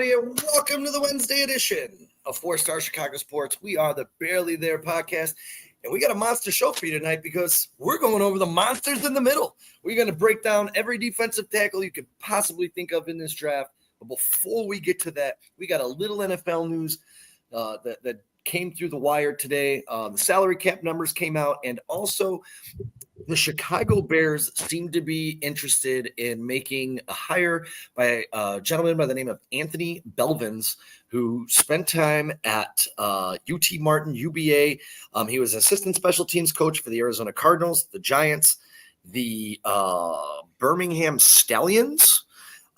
everybody, and welcome to the Wednesday edition of 4-Star Chicago Sports. We are the Barely There podcast, and we got a monster show for you tonight because we're going over the monsters in the middle. We're going to break down every defensive tackle you could possibly think of in this draft. But before we get to that, we got a little NFL news that came through the wire today. The salary cap numbers came out, and also the Chicago Bears seem to be interested in making a hire by a gentleman by the name of Anthony Belvins, who spent time at UT Martin, UBA. He was assistant special teams coach for the Arizona Cardinals, the Giants, the Birmingham Stallions,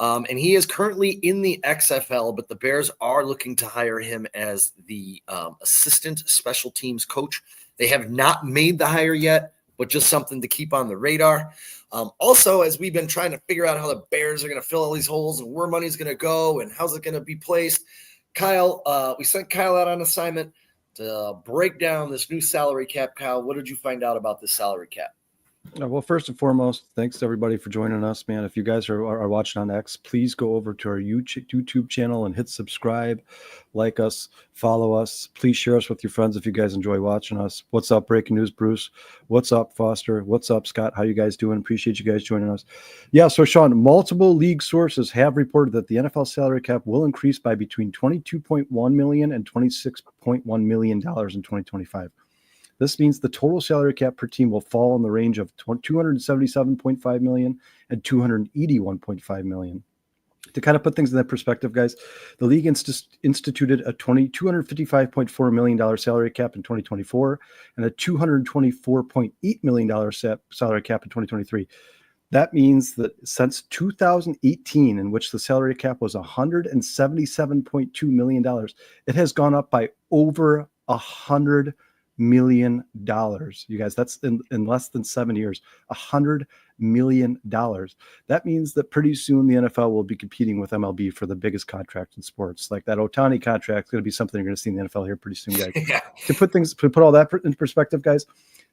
and he is currently in the XFL, but the Bears are looking to hire him as the assistant special teams coach. They have not made the hire yet, but just something to keep on the radar. Also, as we've been trying to figure out how the Bears are going to fill all these holes and where money's going to go and how's it going to be placed, we sent Kyle out on assignment to break down this new salary cap. Kyle, what did you find out about this salary cap? Well, first and foremost, thanks to everybody for joining us, man. If you guys are watching on X, please go over to our YouTube channel and hit subscribe, like us, follow us. Please share us with your friends if you guys enjoy watching us. What's up, breaking news, Bruce? What's up, Foster? What's up, Scott? How you guys doing? Appreciate you guys joining us. Yeah, so Sean, multiple league sources have reported that the NFL salary cap will increase by between $22.1 million and $26.1 million in 2025. This means the total salary cap per team will fall in the range of $277.5 million and $281.5 million. To kind of put things in that perspective, guys, the league instituted a $255.4 million salary cap in 2024 and a $224.8 million salary cap in 2023. That means that since 2018, in which the salary cap was $177.2 million, it has gone up by over $100 million. You guys, that's in less than 7 years, $100 million. That means that pretty soon the NFL will be competing with MLB for the biggest contract in sports. Like that Ohtani contract is going to be something you're going to see in the NFL here pretty soon, guys. Yeah. To put all that in perspective, guys,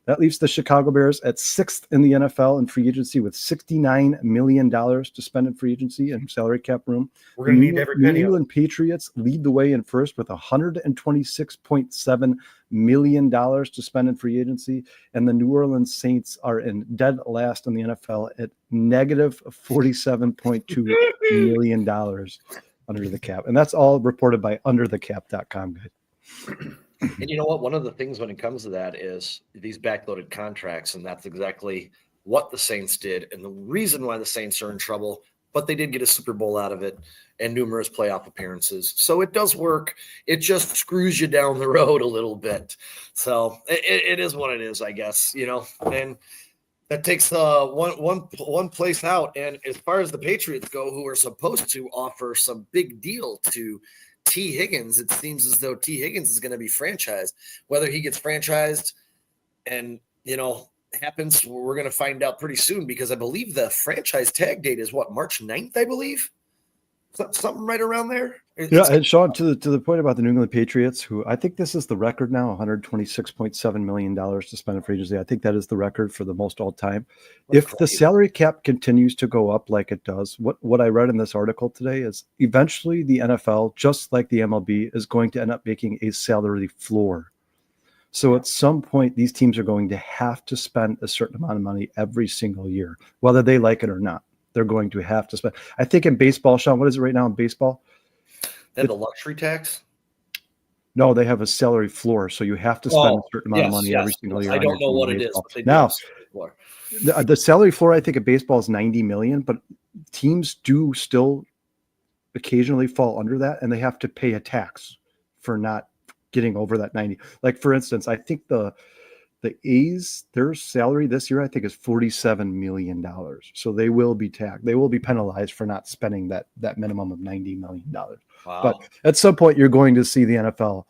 that leaves the Chicago Bears at 6th in the NFL in free agency with $69 million to spend in free agency and salary cap room. We're going to need every penny. New England Patriots lead the way in first with $126.7 million to spend in free agency. And the New Orleans Saints are in dead last in the NFL at negative $47.2 million under the cap. And that's all reported by underthecap.com, guys. And you know what? One of the things when it comes to that is these backloaded contracts, and that's exactly what the Saints did. And the reason why the Saints are in trouble, but they did get a Super Bowl out of it and numerous playoff appearances. So it does work. It just screws you down the road a little bit. So it is what it is, I guess, and that takes one place out. And as far as the Patriots go, who are supposed to offer some big deal to T. Higgins, it seems as though T. Higgins is going to be franchised. Whether he gets franchised and, happens, we're going to find out pretty soon because I believe the franchise tag date is March 9th, I believe? Something right around there? And Sean, to the point about the New England Patriots, who I think this is the record now, $126.7 million to spend in free agency. I think that is the record for the most all time. If the salary cap continues to go up like it does, what I read in this article today is eventually the NFL, just like the MLB, is going to end up making a salary floor. So at some point, these teams are going to have to spend a certain amount of money every single year, whether they like it or not. They're going to have to spend. I think in baseball, Sean, what is it right now in baseball? They have the luxury tax? No, they have a salary floor. So you have to spend a certain amount of money every single year. I don't know what it is. But now, the salary floor, I think, in baseball is $90 million, but teams do still occasionally fall under that, and they have to pay a tax for not getting over that 90. Like, for instance, I think the A's, their salary this year, I think, is $47 million. So they will be taxed. They will be penalized for not spending that minimum of $90 million. Wow. But at some point, you're going to see the NFL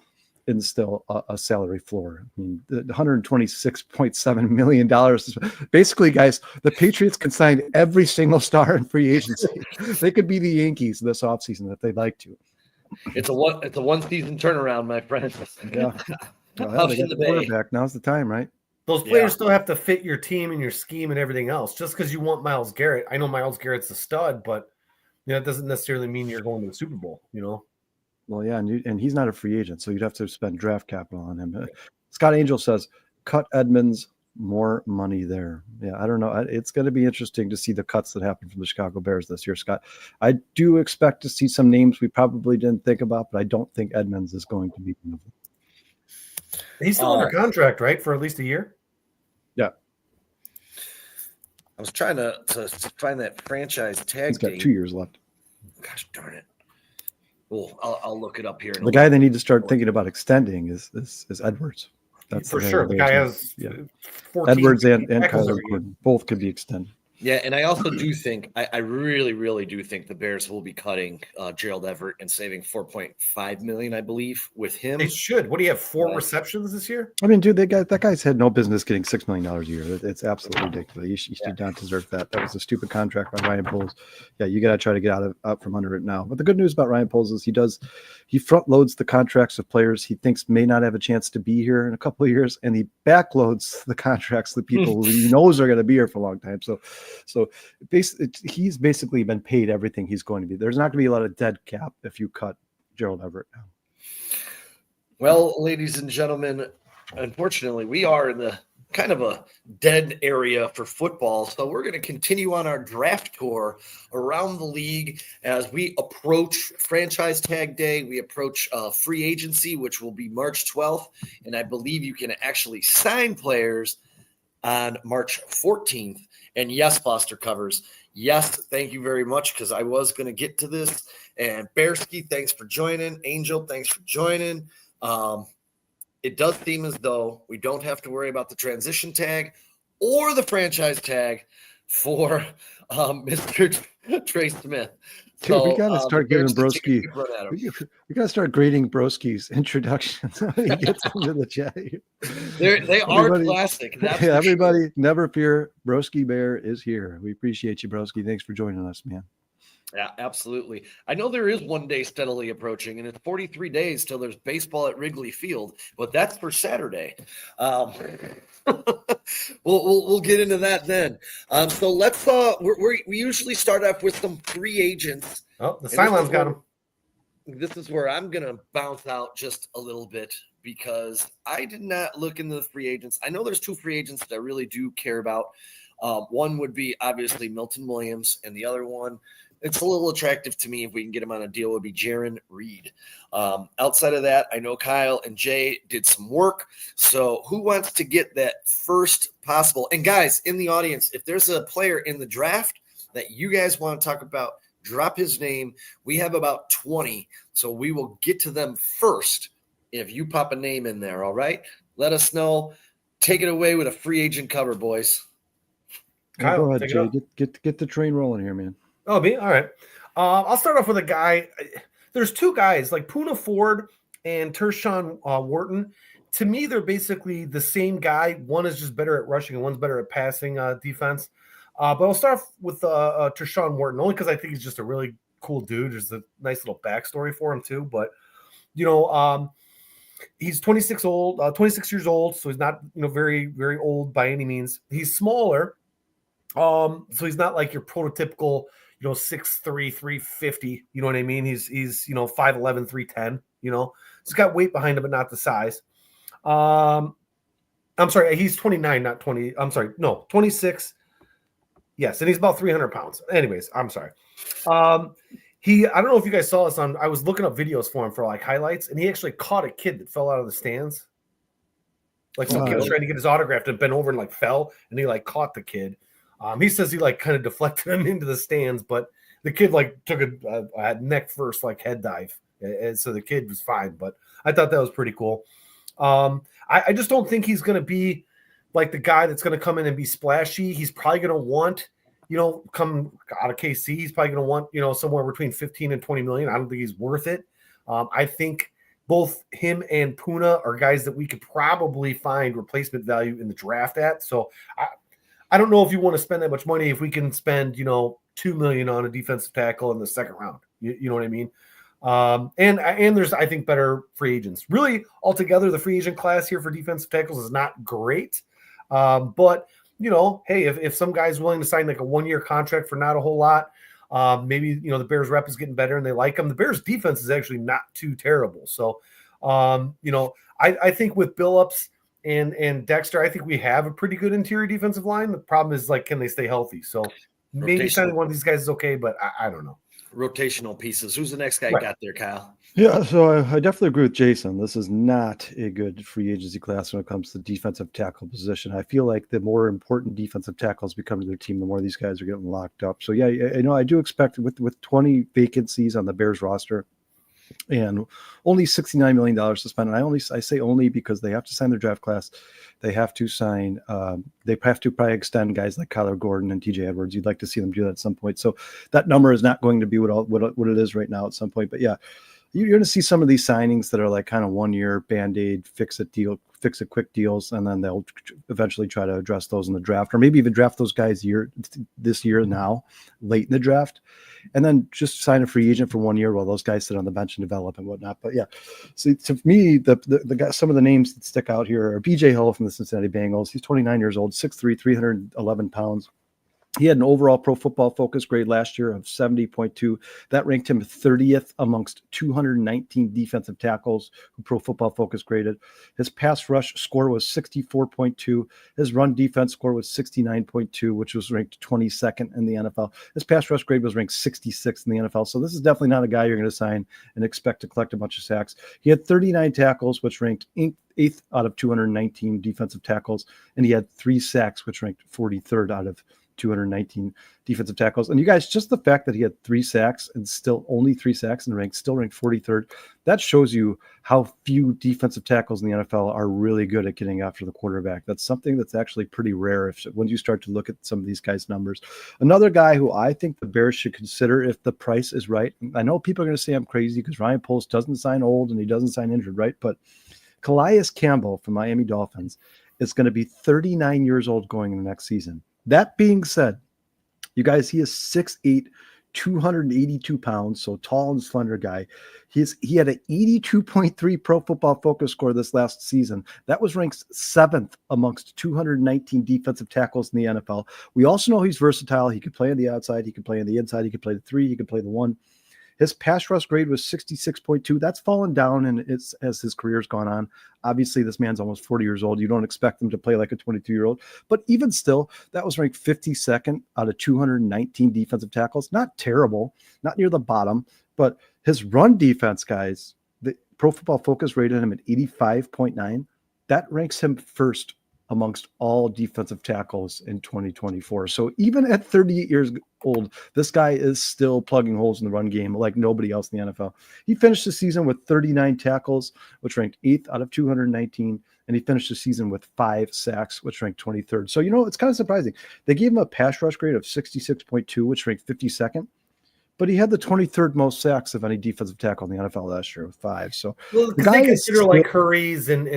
instill a salary floor. I mean, the $126.7 million. Basically, guys, the Patriots can sign every single star in free agency. They could be the Yankees this offseason if they'd like to. It's a one season turnaround, my friend. Yeah. Well, they got the quarterback. Now's the time, right? Those players still have to fit your team and your scheme and everything else. Just because you want Myles Garrett, I know Myles Garrett's a stud, but It doesn't necessarily mean you're going to the Super Bowl, Well, yeah, and he's not a free agent, so you'd have to spend draft capital on him. Scott Angel says, cut Edmonds, more money there. Yeah, I don't know. It's going to be interesting to see the cuts that happen from the Chicago Bears this year, Scott. I do expect to see some names we probably didn't think about, but I don't think Edmonds is going to be one of them. He's still under contract, right, for at least a year? Yeah. I was trying to find that franchise tag. He's got date. 2 years left. Gosh darn it. Well, I'll look it up here. The guy they need to start thinking about extending is Edwards. That's for sure. The guy has 14 Edwards and Kyler Gordon both could be extended. Yeah, and I also do think I really, really do think the Bears will be cutting Gerald Everett and saving $4.5 million, I believe, with him. They should. What do you have? 4 receptions this year? I mean, dude, that guy's had no business getting $6 million a year. It's absolutely ridiculous. He did not deserve that. That was a stupid contract by Ryan Poles. Yeah, you got to try to get out from under it now. But the good news about Ryan Poles is he front loads the contracts of players he thinks may not have a chance to be here in a couple of years, and he backloads the contracts of the people who he knows are going to be here for a long time. So he's basically been paid everything he's going to be. There's not going to be a lot of dead cap if you cut Gerald Everett now. Well, ladies and gentlemen, unfortunately, we are in the kind of a dead area for football. So we're going to continue on our draft tour around the league as we approach franchise tag day. We approach free agency, which will be March 12th. And I believe you can actually sign players on March 14th. And yes, Foster Covers. Yes, thank you very much, because I was going to get to this. And Bearski, thanks for joining. Angel, thanks for joining. It does seem as though we don't have to worry about the transition tag or the franchise tag for Mr. Trey Smith. Dude, we gotta start giving Broski. We gotta start grading Broski's introductions when he gets into the chat. They are classic. Yeah, everybody, never fear. Broski Bear is here. We appreciate you, Broski. Thanks for joining us, man. Yeah, absolutely. I know there is one day steadily approaching, and it's 43 days till there's baseball at Wrigley Field, but that's for Saturday. We'll get into that then. So let's we usually start off with some free agents. Oh, the sideline got him. This is where I'm gonna bounce out just a little bit because I did not look into the free agents. I know there's 2 free agents that I really do care about. One would be obviously Milton Williams, and the other one, it's a little attractive to me if we can get him on a deal, would be Jaron Reed. Outside of that, I know Kyle and Jay did some work. So who wants to get that first possible? And guys in the audience, if there's a player in the draft that you guys want to talk about, drop his name. We have about 20, so we will get to them first if you pop a name in there, all right? Let us know. Take it away with a free agent cover, boys. Kyle, go ahead, Jay. Get the train rolling here, man. Oh, me? All right. I'll start off with a guy. There's 2 guys, like Poona Ford and Tershawn Wharton. To me, they're basically the same guy. One is just better at rushing and one's better at passing defense. But I'll start off with Tershawn Wharton, only because I think he's just a really cool dude. There's a nice little backstory for him, too. But, he's 26 years old, so he's not, very, very old by any means. He's smaller. So he's not like your prototypical, 6'3", 350. You know what I mean? He's 5'11", 310. He's got weight behind him, but not the size. I'm sorry, he's 29, not 20. I'm sorry, no, 26. Yes, and he's about 300 pounds. Anyways, I'm sorry. I don't know if you guys saw this I was looking up videos for him for like highlights, and he actually caught a kid that fell out of the stands. Like some kid was trying to get his autograph and bent over and like fell, and he like caught the kid. He says he like kind of deflected him into the stands, but the kid like took a neck first like head dive, and so the kid was fine. But I thought that was pretty cool. I just don't think he's going to be like the guy that's going to come in and be splashy. He's probably going to want, come out of KC. He's probably going to want, somewhere between 15 and 20 million. I don't think he's worth it. I think both him and Poona are guys that we could probably find replacement value in the draft at. So I don't know if you want to spend that much money if we can spend, $2 million on a defensive tackle in the second round. You know what I mean? And there's, I think, better free agents. Really, altogether, the free agent class here for defensive tackles is not great. But, hey, if some guy's willing to sign like a 1-year contract for not a whole lot, Maybe, the Bears rep is getting better and they like him. The Bears defense is actually not too terrible. So, I think with Billups and Dexter, I think we have a pretty good interior defensive line. The problem is, like, can they stay healthy? So maybe signing one of these guys is okay, but I don't know. Rotational pieces. Who's the next guy Right. got there, Kyle? Yeah, so I definitely agree with Jason. This is not a good free agency class when it comes to defensive tackle position. I feel like the more important defensive tackles become to their team, the more these guys are getting locked up. So yeah, I do expect with 20 vacancies on the Bears roster and only $69 million to spend. And I say only because they have to sign their draft class. They have to sign. They have to probably extend guys like Kyler Gordon and TJ Edwards. You'd like to see them do that at some point. So that number is not going to be what it is right now at some point. But yeah, you're going to see some of these signings that are like kind of 1 year Band-Aid, fix it quick deals, and then they'll eventually try to address those in the draft, or maybe even draft those guys this year now, late in the draft, and then just sign a free agent for 1 year while those guys sit on the bench and develop and whatnot. But yeah, so to me, the guy, some of the names that stick out here are BJ Hill from the Cincinnati Bengals. He's 29 years old, 6'3", 311 pounds. He had an overall Pro Football Focus grade last year of 70.2. That ranked him 30th amongst 219 defensive tackles who Pro Football Focus graded. His pass rush score was 64.2. His run defense score was 69.2, which was ranked 22nd in the NFL. His pass rush grade was ranked 66th in the NFL. So this is definitely not a guy you're going to sign and expect to collect a bunch of sacks. He had 39 tackles, which ranked 8th out of 219 defensive tackles, and he had 3 sacks, which ranked 43rd out of 219 defensive tackles. And you guys, just the fact that he had 3 sacks and still only 3 sacks and still ranked 43rd, that shows you how few defensive tackles in the NFL are really good at getting after the quarterback. That's something that's actually pretty rare when you start to look at some of these guys' numbers. Another guy who I think the Bears should consider if the price is right. I know people are going to say I'm crazy because Ryan Poles doesn't sign old and he doesn't sign injured, right? But Calais Campbell from Miami Dolphins is going to be 39 years old going into next season. That being said, you guys, he is 6'8", 282 pounds, so tall and slender guy. He had an 82.3 Pro Football Focus score this last season. That was ranked 7th amongst 219 defensive tackles in the NFL. We also know he's versatile. He could play on the outside. He could play on the inside. He could play the 3. He could play the 1. His pass rush grade was 66.2. That's fallen down as his career's gone on. Obviously, this man's almost 40 years old. You don't expect him to play like a 22-year-old. But even still, that was ranked 52nd out of 219 defensive tackles. Not terrible, not near the bottom. But his run defense, guys, the Pro Football Focus rated him at 85.9. That ranks him first amongst all defensive tackles in 2024. So even at 38 years old, this guy is still plugging holes in the run game like nobody else in the NFL. He finished the season with 39 tackles, which ranked 8th out of 219, and he finished the season with 5 sacks, which ranked 23rd. So, it's kind of surprising. They gave him a pass rush grade of 66.2, which ranked 52nd. But he had the 23rd most sacks of any defensive tackle in the NFL last year with 5. So the guy consider like hurries and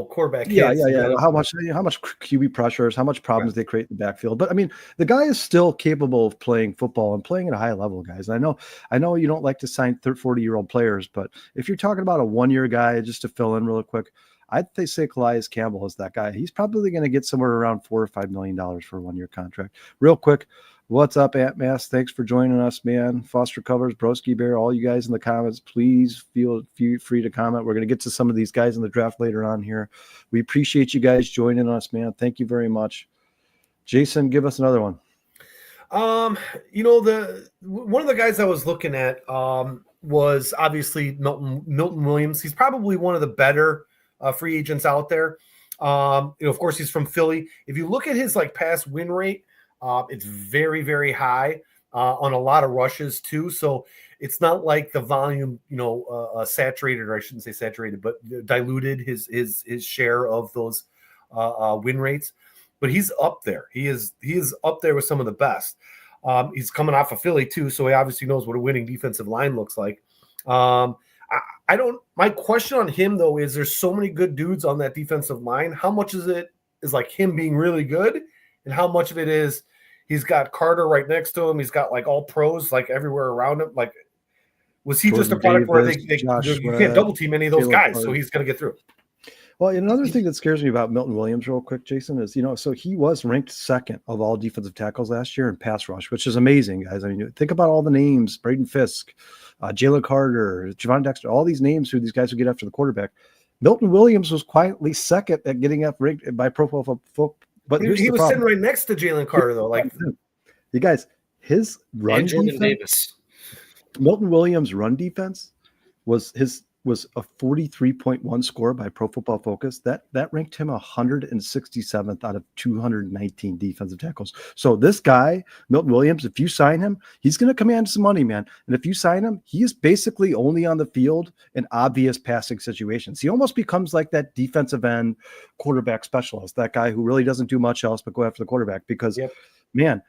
quarterback hits. Yeah. How much QB pressures, how much problems they create in the backfield. But I mean, the guy is still capable of playing football and playing at a high level, guys. I know you don't like to sign 40-year-old players, but if you're talking about a 1-year guy, just to fill in real quick, I'd say Calais Campbell is that guy. He's probably going to get somewhere around $4 or $5 million for a 1-year contract. Real quick. What's up, Ant Mass? Thanks for joining us, man. Foster Covers, Broski Bear, all you guys in the comments, please feel free to comment. We're going to get to some of these guys in the draft later on here. We appreciate you guys joining us, man. Thank you very much. Jason, give us another one. One of the guys I was looking at was obviously Milton Williams. He's probably one of the better free agents out there. Of course, he's from Philly. If you look at his pass win rate, it's very, very high on a lot of rushes too. So it's not like the volume, saturated, or I shouldn't say saturated, but diluted his share of those win rates. But he's up there. He is up there with some of the best. He's coming off of Philly too, so he obviously knows what a winning defensive line looks like. My question on him though is there's so many good dudes on that defensive line. How much is like him being really good, and how much of it is he's got Carter right next to him. He's got all pros everywhere around him. Was he Jordan just a product Davis, where you can't double team any of those guys, so he's going to get through? Well, another thing that scares me about Milton Williams real quick, Jason, is, so he was ranked second of all defensive tackles last year in pass rush, which is amazing, guys. I mean, think about all the names: Braden Fisk, Jalen Carter, Javon Dexter, all these names who these guys would get after the quarterback. Milton Williams was quietly second at getting up ranked by Pro Football. But he was sitting right next to Jalen Carter, though. Like, you guys, his run and Jordan defense, Davis. Milton Williams' run defense was a 43.1 score by Pro Football Focus. That ranked him 167th out of 219 defensive tackles. So this guy, Milton Williams, if you sign him, he's going to command some money, man. And if you sign him, he is basically only on the field in obvious passing situations. He almost becomes like that defensive end quarterback specialist, that guy who really doesn't do much else but go after the quarterback because, man,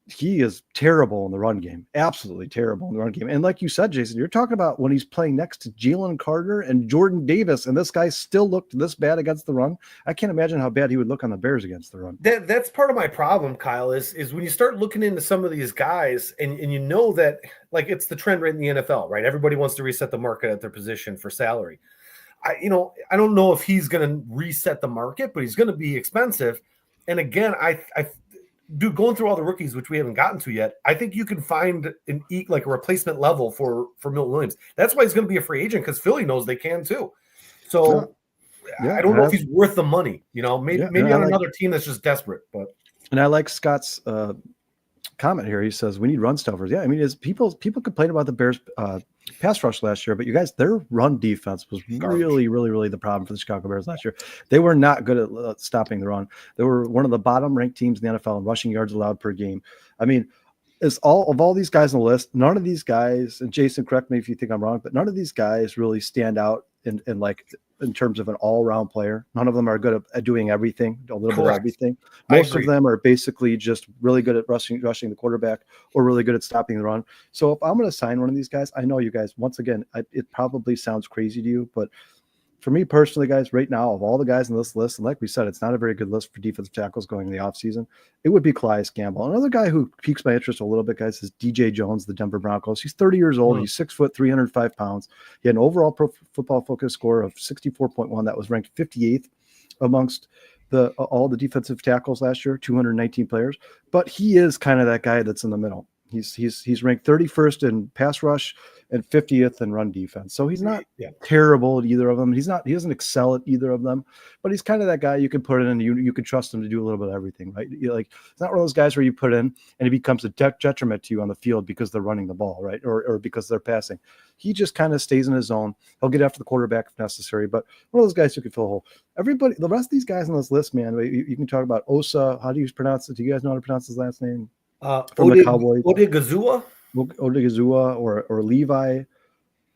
he is terrible in the run game. Absolutely terrible in the run game. And like you said, Jason, you're talking about when he's playing next to Jalen Carter and Jordan Davis, and this guy still looked this bad against the run. I can't imagine how bad he would look on the Bears against the run. That's part of my problem, Kyle, is when you start looking into some of these guys and you know that, like, it's the trend right in the NFL, right? Everybody wants to reset the market at their position for salary. I don't know if he's going to reset the market, but he's going to be expensive. And again, Dude, going through all the rookies, which we haven't gotten to yet, I think you can find a replacement level for Milton Williams. That's why he's going to be a free agent, because Philly knows they can too. So I don't know if he's worth the money. Maybe on another team that's just desperate. But I like Scott's comment here. He says we need run stuffers. Yeah, I mean, people complain about the Bears pass rush last year, but you guys, their run defense was really, really, really the problem for the Chicago Bears last year. They were not good at stopping the run. They were one of the bottom ranked teams in the NFL in rushing yards allowed per game. I mean, all these guys on the list, none of these guys, and Jason, correct me if you think I'm wrong, but none of these guys really stand out in terms of an all-around player. None of them are good at doing everything, a little bit of everything. Most of them are basically just really good at rushing the quarterback or really good at stopping the run. So if I'm going to sign one of these guys, I know you guys, once again, it probably sounds crazy to you, but for me personally, guys, right now, of all the guys on this list, and like we said, it's not a very good list for defensive tackles going in the offseason, it would be Calais Campbell. Another guy who piques my interest a little bit, guys, is DJ Jones, the Denver Broncos. He's 30 years old. He's 6 foot, 305 pounds. He had an overall Pro Football Focus score of 64.1. That was ranked 58th amongst all the defensive tackles last year, 219 players. But he is kind of that guy that's in the middle. He's ranked 31st in pass rush and 50th in run defense. So he's not terrible at either of them. He doesn't excel at either of them, but he's kind of that guy you can put in and you can trust him to do a little bit of everything, right? It's not one of those guys where you put in and it becomes a detriment to you on the field because they're running the ball, right? Or because they're passing. He just kind of stays in his zone. He'll get after the quarterback if necessary, but one of those guys who can fill a hole. Everybody, the rest of these guys on this list, man, you can talk about Osa. How do you pronounce it? Do you guys know how to pronounce his last name? From the Cowboys. Odigizua or Levi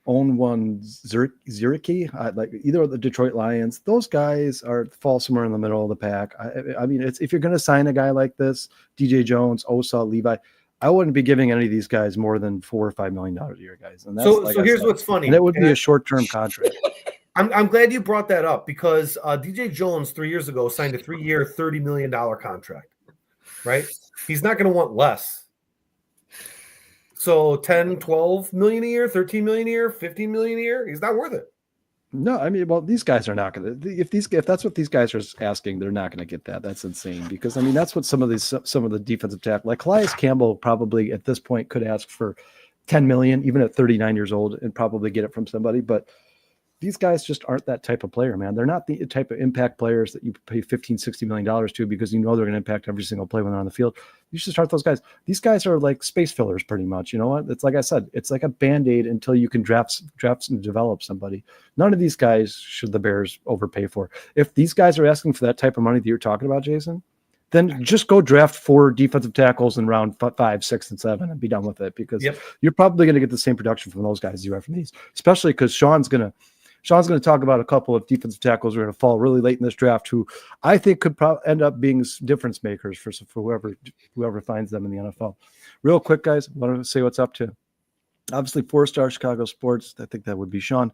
Onwuzurike, like either of the Detroit Lions. Those guys fall somewhere in the middle of the pack. I mean, if you're going to sign a guy like this, DJ Jones, Osa, Levi, I wouldn't be giving any of these guys more than $4 or $5 million a year, guys. And that's, so here's what's funny. And it would be a short-term contract. I'm glad you brought that up because DJ Jones 3 years ago signed a 3-year, $30 million contract, right? He's not going to want less. So 10, 12 million a year, 13 million a year, 15 million a year, he's not worth it. No, I mean, well, these guys are not going to. If that's what these guys are asking, they're not going to get that. That's insane because I mean that's what some of the defensive tackle like Calais Campbell probably at this point could ask for 10 million, even at 39 years old, and probably get it from somebody. But these guys just aren't that type of player, man. They're not the type of impact players that you pay $15-60 million to because you know they're going to impact every single play when they're on the field. You should start those guys. These guys are like space fillers pretty much. You know what? It's like I said, it's like a Band-Aid until you can draft and develop somebody. None of these guys should the Bears overpay for. If these guys are asking for that type of money that you're talking about, Jason, then just go draft 4 defensive tackles in round 5, 6, and 7 and be done with it because you're probably going to get the same production from those guys as you are from these, especially because Sean's going to talk about a couple of defensive tackles who are going to fall really late in this draft who I think could probably end up being difference makers for whoever finds them in the NFL. Real quick, guys, I want to say what's up to. Obviously, 4-star Chicago Sports. I think that would be Sean.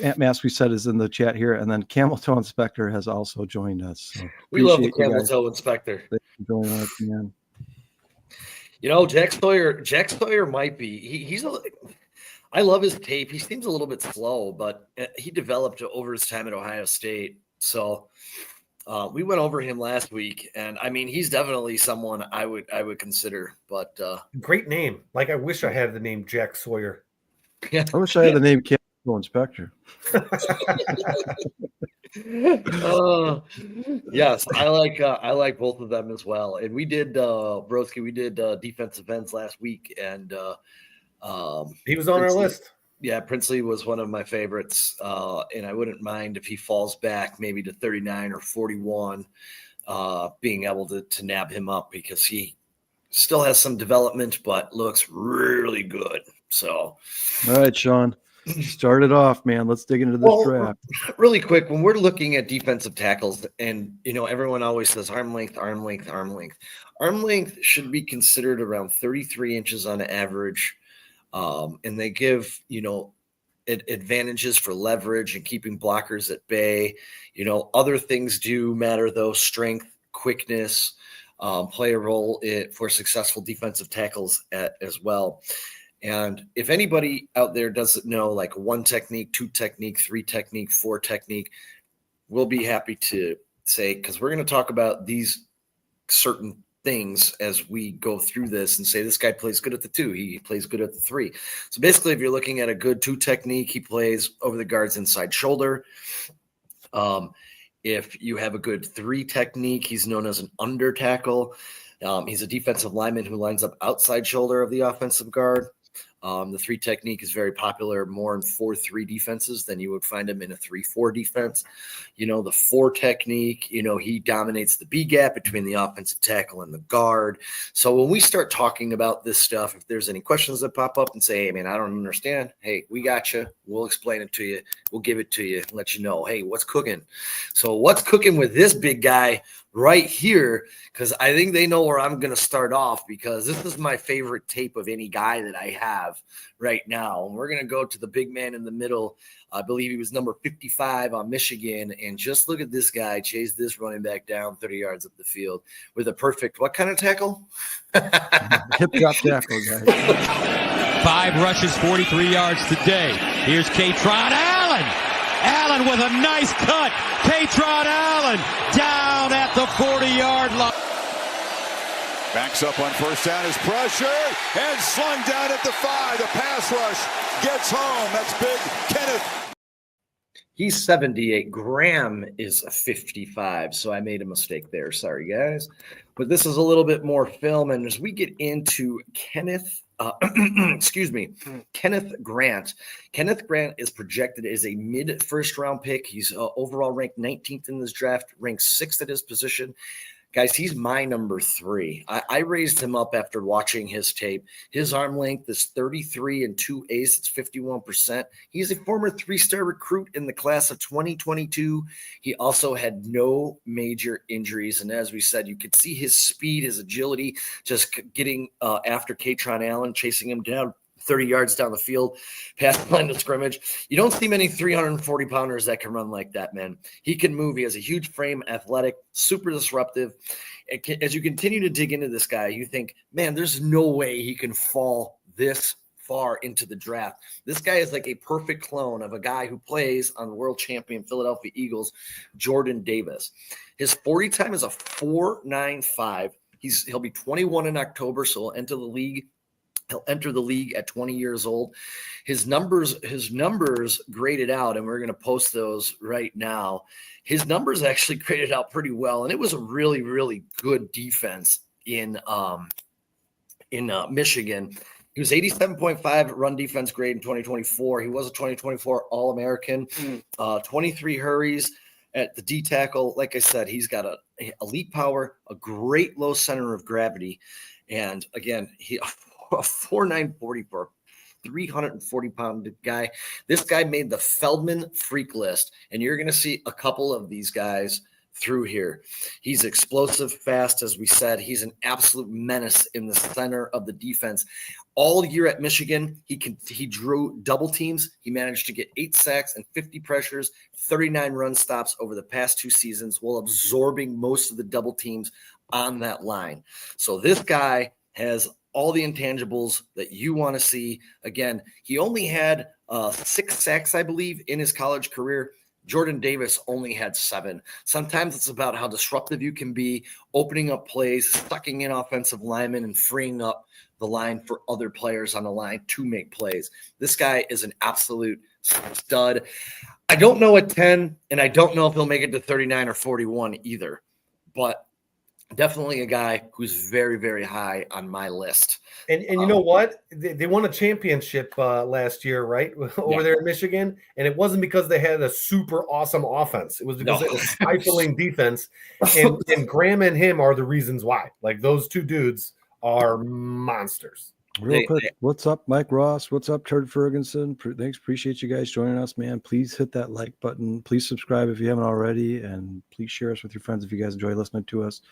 Ant Mask, we said, is in the chat here. And then Camel Toe Inspector has also joined us. So we love the Camel Toe Inspector. Man. You know, Jack Sawyer might be. He's a. I love his tape. He seems a little bit slow, but he developed over his time at Ohio State. So we went over him last week, and I mean, he's definitely someone I would consider. But Great name. Like, I wish I had the name Jack Sawyer. yeah. I wish I had the name Cannibal Inspector. Yes, I like both of them as well. And we did Broski, we did defensive ends last week, and He was on our list. Yeah, Princely was one of my favorites, and I wouldn't mind if he falls back maybe to 39 or 41, being able to nab him up, because he still has some development, but looks really good. So, all right, Sean, start it off, man. Let's dig into this draft. Really quick, when we're looking at defensive tackles, and everyone always says arm length, arm length, arm length. Arm length should be considered around 33 inches on average. And they give, advantages for leverage and keeping blockers at bay. Other things do matter, though. Strength, quickness, play a role for successful defensive tackles as well. And if anybody out there doesn't know, like 1 technique, 2 technique, 3 technique, 4 technique, we'll be happy to say, because we're going to talk about these certain things as we go through this and say this guy plays good at the 2, he plays good at the 3. So basically, if you're looking at a good 2 technique, he plays over the guard's inside shoulder. If you have a good 3 technique, he's known as an under tackle. He's a defensive lineman who lines up outside shoulder of the offensive guard. The 3 technique is very popular more in 4-3 defenses than you would find him in a 3-4 defense. The 4 technique, he dominates the B gap between the offensive tackle and the guard. So when we start talking about this stuff, if there's any questions that pop up and say, hey, man, I don't understand. Hey, we got you. We'll explain it to you. We'll give it to you and let you know, hey, what's cooking? So what's cooking with this big guy right here? Because I think they know where I'm going to start off, because this is my favorite tape of any guy that I have right now. And we're going to go to the big man in the middle. I believe he was number 55 on Michigan. And just look at this guy chase this running back down 30 yards up the field with a perfect, what kind of tackle? Hip drop tackle, guys. 5 rushes, 43 yards today. Here's Katron Allen. Allen with a nice cut. Katron Allen down at the 40-yard line. Backs up on first down, is pressured and slung down at the 5. The pass rush gets home. That's big Kenneth. He's 78. Graham is a 55. So I made a mistake there. Sorry, guys. But this is a little bit more film. And as we get into Kenneth Grant. Kenneth Grant is projected as a mid-first round pick. He's overall ranked 19th in this draft, ranked 6th at his position. Guys, he's my number 3. I raised him up after watching his tape. His arm length is 33 and 2/8. It's 51%. He's a former 3-star recruit in the class of 2022. He also had no major injuries. And as we said, you could see his speed, his agility, just getting after Katron Allen, chasing him down 30 yards down the field, past the line of scrimmage. You don't see many 340-pounders that can run like that, man. He can move. He has a huge frame, athletic, super disruptive. As you continue to dig into this guy, you think, man, there's no way he can fall this far into the draft. This guy is like a perfect clone of a guy who plays on the world champion Philadelphia Eagles, Jordan Davis. His 40 time is a 4.95. He'll be 21 in October, so he'll enter the league. He'll enter the league at 20 years old. His numbers graded out, and we're going to post those right now. His numbers actually graded out pretty well, and it was a really, really good defense in Michigan. He was 87.5 run defense grade in 2024. He was a 2024 All-American. 23 hurries at the D tackle. Like I said, he's got a elite power, a great low center of gravity, and again, a 4.9 40 for a 340-pound guy. This guy made the Feldman freak list, and you're going to see a couple of these guys through here. He's explosive, fast, as we said. He's an absolute menace in the center of the defense. All year at Michigan, he drew double teams. He managed to get 8 sacks and 50 pressures, 39 run stops over the past 2 seasons, while absorbing most of the double teams on that line. So this guy has all the intangibles that you want to see. Again, he only had 6 sacks, I believe, in his college career. Jordan Davis only had 7. Sometimes it's about how disruptive you can be, opening up plays, sucking in offensive linemen, and freeing up the line for other players on the line to make plays. This guy is an absolute stud. I don't know at 10, and I don't know if he'll make it to 39 or 41 either, but definitely a guy who's very, very high on my list. And you know what? They won a championship last year, right? Over there in Michigan. And it wasn't because they had a super awesome offense. It was because they had a stifling defense. And Graham and him are the reasons why. Like, those two dudes are monsters. Real quick, what's up, Mike Ross? What's up, Turd Ferguson? Thanks. Appreciate you guys joining us, man. Please hit that like button. Please subscribe if you haven't already. And please share us with your friends if you guys enjoy listening to us.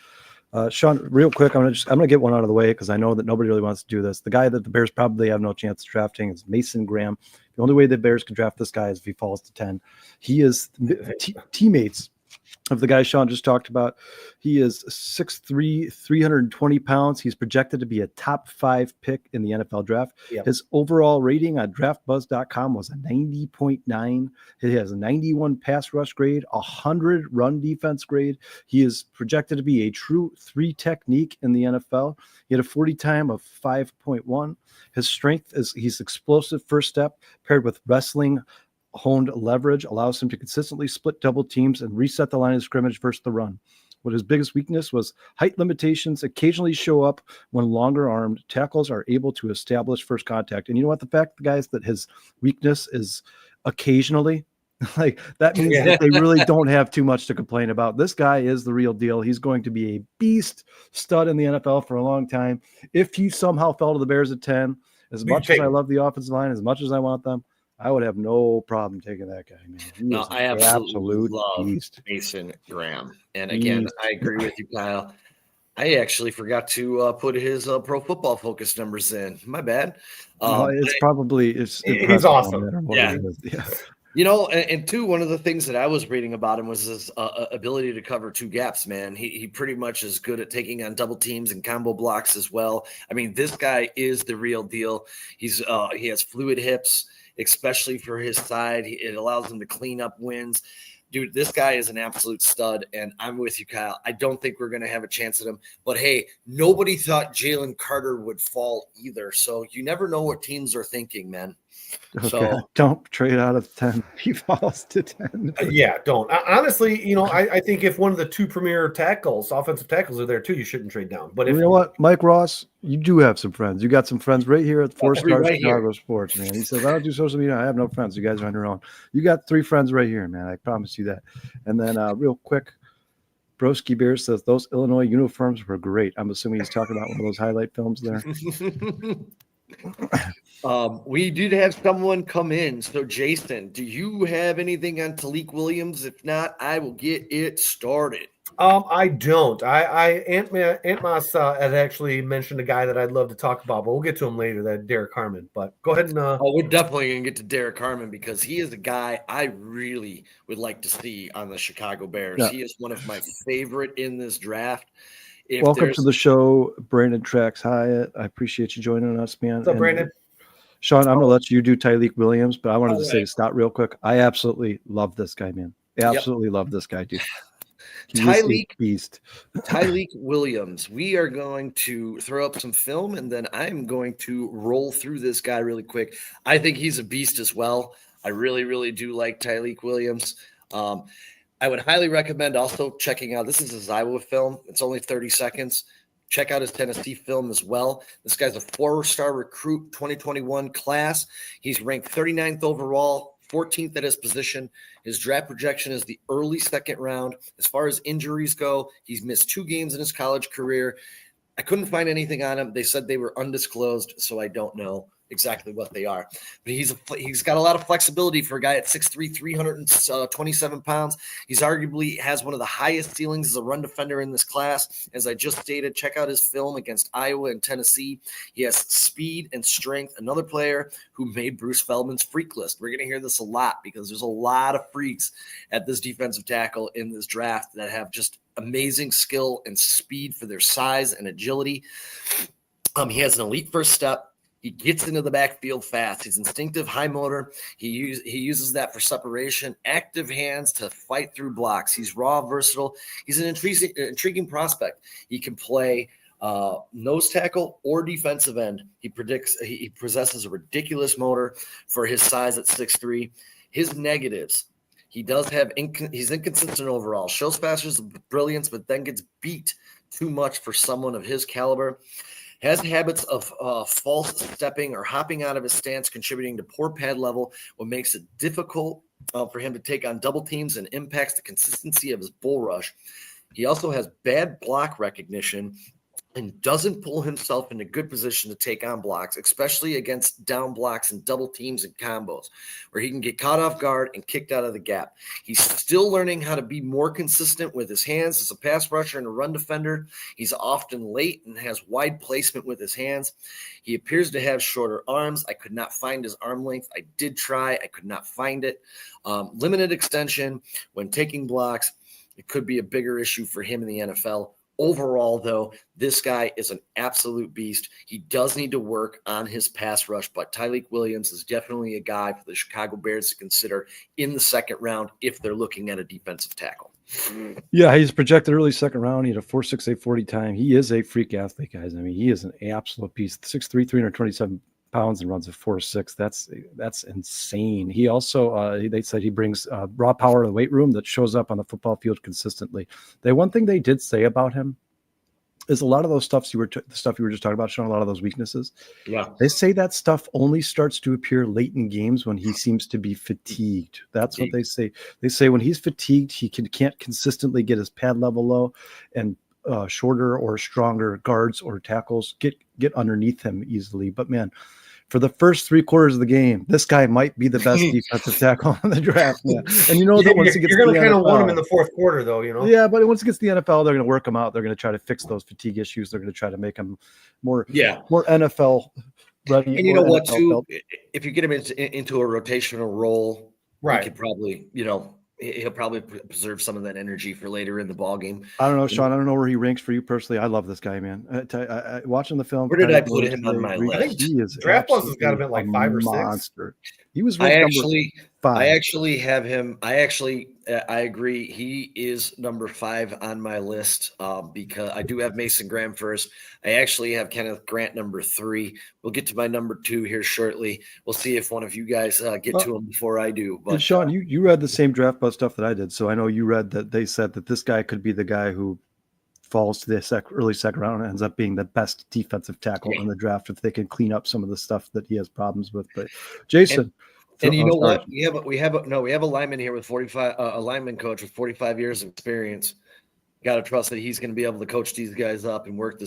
Sean, real quick, I'm gonna get one out of the way because I know that nobody really wants to do this. The guy that the Bears probably have no chance of drafting is Mason Graham. The only way the Bears can draft this guy is if he falls to 10. He is teammates of the guy Sean just talked about. He is 6'3", 320 pounds. He's projected to be a top 5 pick in the NFL draft. Yep. His overall rating on draftbuzz.com was a 90.9. He has a 91 pass rush grade, 100 run defense grade. He is projected to be a true 3 technique in the NFL. He had a 40 time of 5.1. His strength is he's explosive first step paired with wrestling honed leverage allows him to consistently split double teams and reset the line of scrimmage versus the run. What his biggest weakness was height limitations occasionally show up when longer armed tackles are able to establish first contact. And you know what? The fact, guys, that his weakness is occasionally, like, that means that they really don't have too much to complain about. This guy is the real deal. He's going to be a beast stud in the NFL for a long time. If he somehow fell to the Bears at 10, as much as I love the offensive line, as much as I want them, I would have no problem taking that guy, man. No, I absolutely love Mason Graham. And again, I agree with you, Kyle. I actually forgot to put his Pro Football Focus numbers in. My bad. He's awesome. Yeah. You know, and two, one of the things that I was reading about him was his ability to cover 2 gaps, man. He pretty much is good at taking on double teams and combo blocks as well. I mean, this guy is the real deal. He has fluid hips, especially for his side. It allows him to clean up wins. Dude, this guy is an absolute stud, and I'm with you, Kyle. I don't think we're going to have a chance at him. But, hey, nobody thought Jalen Carter would fall either. So you never know what teams are thinking, man. Okay. So don't trade out of 10. He falls to 10. Yeah, don't. Honestly, you know, I think if one of the 2 premier offensive tackles are there too, you shouldn't trade down. But if you know what, Mike Ross, you do have some friends. You got some friends right here at 4-Star Chicago Sports, man. He says, I don't do social media. I have no friends. You guys are on your own. You got 3 friends right here, man. I promise you that. And then real quick, Broski Bear says those Illinois uniforms were great. I'm assuming he's talking about one of those highlight films there. We did have someone come in. So, Jason, do you have anything on Talik Williams? If not, I will get it started. I don't. Ant Moss had actually mentioned a guy that I'd love to talk about, but we'll get to him later. That Derek Harmon. But go ahead and. We're definitely gonna get to Derek Harmon because he is a guy I really would like to see on the Chicago Bears. Yeah. He is one of my favorite in this draft. Welcome to the show, Brandon Trax Hyatt. I appreciate you joining us, man. What's up, Brandon? Sean, I'm going to let you do Tyleik Williams, but I wanted to say stop real quick. I absolutely love this guy, man. Absolutely love this guy, dude. Tyleik Williams. We are going to throw up some film, and then I'm going to roll through this guy really quick. I think he's a beast as well. I really, really do like Tyleik Williams. I would highly recommend also checking out – this is his Iowa film. It's only 30 seconds. Check out his Tennessee film as well. This guy's a 4-star recruit, 2021 class. He's ranked 39th overall, 14th at his position. His draft projection is the early 2nd round. As far as injuries go, he's missed 2 games in his college career. I couldn't find anything on him. They said they were undisclosed, so I don't know exactly what they are. But he's got a lot of flexibility for a guy at 6'3", 327 pounds. He's arguably has one of the highest ceilings as a run defender in this class. As I just stated, check out his film against Iowa and Tennessee. He has speed and strength. Another player who made Bruce Feldman's freak list. We're going to hear this a lot because there's a lot of freaks at this defensive tackle in this draft that have just amazing skill and speed for their size and agility. He has an elite first step. He gets into the backfield fast. He's instinctive, high motor. He uses that for separation, active hands to fight through blocks. He's raw, versatile. He's an intriguing prospect. He can play nose tackle or defensive end. He possesses a ridiculous motor for his size at 6'3". His negatives: he does have he's inconsistent overall. Shows flashes of brilliance, but then gets beat too much for someone of his caliber. Has habits of false stepping or hopping out of his stance, contributing to poor pad level, what makes it difficult for him to take on double teams and impacts the consistency of his bull rush. He also has bad block recognition and doesn't pull himself into good position to take on blocks, especially against down blocks and double teams and combos, where he can get caught off guard and kicked out of the gap. He's still learning how to be more consistent with his hands as a pass rusher and a run defender. He's often late and has wide placement with his hands. He appears to have shorter arms. I could not find his arm length. I did try. I could not find it. Limited extension when taking blocks. It could be a bigger issue for him in the NFL. Overall, though, this guy is an absolute beast. He does need to work on his pass rush, but Tyleik Williams is definitely a guy for the Chicago Bears to consider in the second round if they're looking at a defensive tackle. Yeah, he's projected early second round. He had a 4.68 40 time. He is a freak athlete, guys. I mean, he is an absolute beast. 6'3", 327 pounds and runs a 4.6. That's insane. He also they said he brings raw power to the weight room that shows up on the football field consistently. One thing they did say about him is a lot of those the stuff you were just talking about, showing a lot of those weaknesses. Yeah, they say that stuff only starts to appear late in games when he seems to be fatigued. That's what they say. They say when he's fatigued, he can't consistently get his pad level low, and shorter or stronger guards or tackles get underneath him easily. But man, for the first 3 quarters of the game, this guy might be the best defensive tackle in the draft. Man. And you know that once he gets, you're going to kind of want him in the fourth quarter, though. You know. Yeah, but once he gets to the NFL, they're going to work him out. They're going to try to fix those fatigue issues. They're going to try to make him more NFL ready. And you know what, too? If you get him into a rotational role, right, he could probably, he'll probably preserve some of that energy for later in the ball game. I don't know, Sean. I don't know where he ranks for you personally. I love this guy, man. Watching the film, where did I put him on my list? I think he is Draft Plus has got him at like 5 or 6. Monster. He was. I actually have him. I agree. He is number 5 on my list because I do have Mason Graham first. I actually have Kenneth Grant number 3. We'll get to my number 2 here shortly. We'll see if one of you guys get to him before I do. But and Sean, you read the same Draft Buzz stuff that I did, so I know you read that they said that this guy could be the guy who falls to the early second round and ends up being the best defensive tackle in the draft if they can clean up some of the stuff that he has problems with. But Jason. And you know what? We have a lineman here with 45, a lineman coach with 45 years of experience. Got to trust that he's going to be able to coach these guys up and work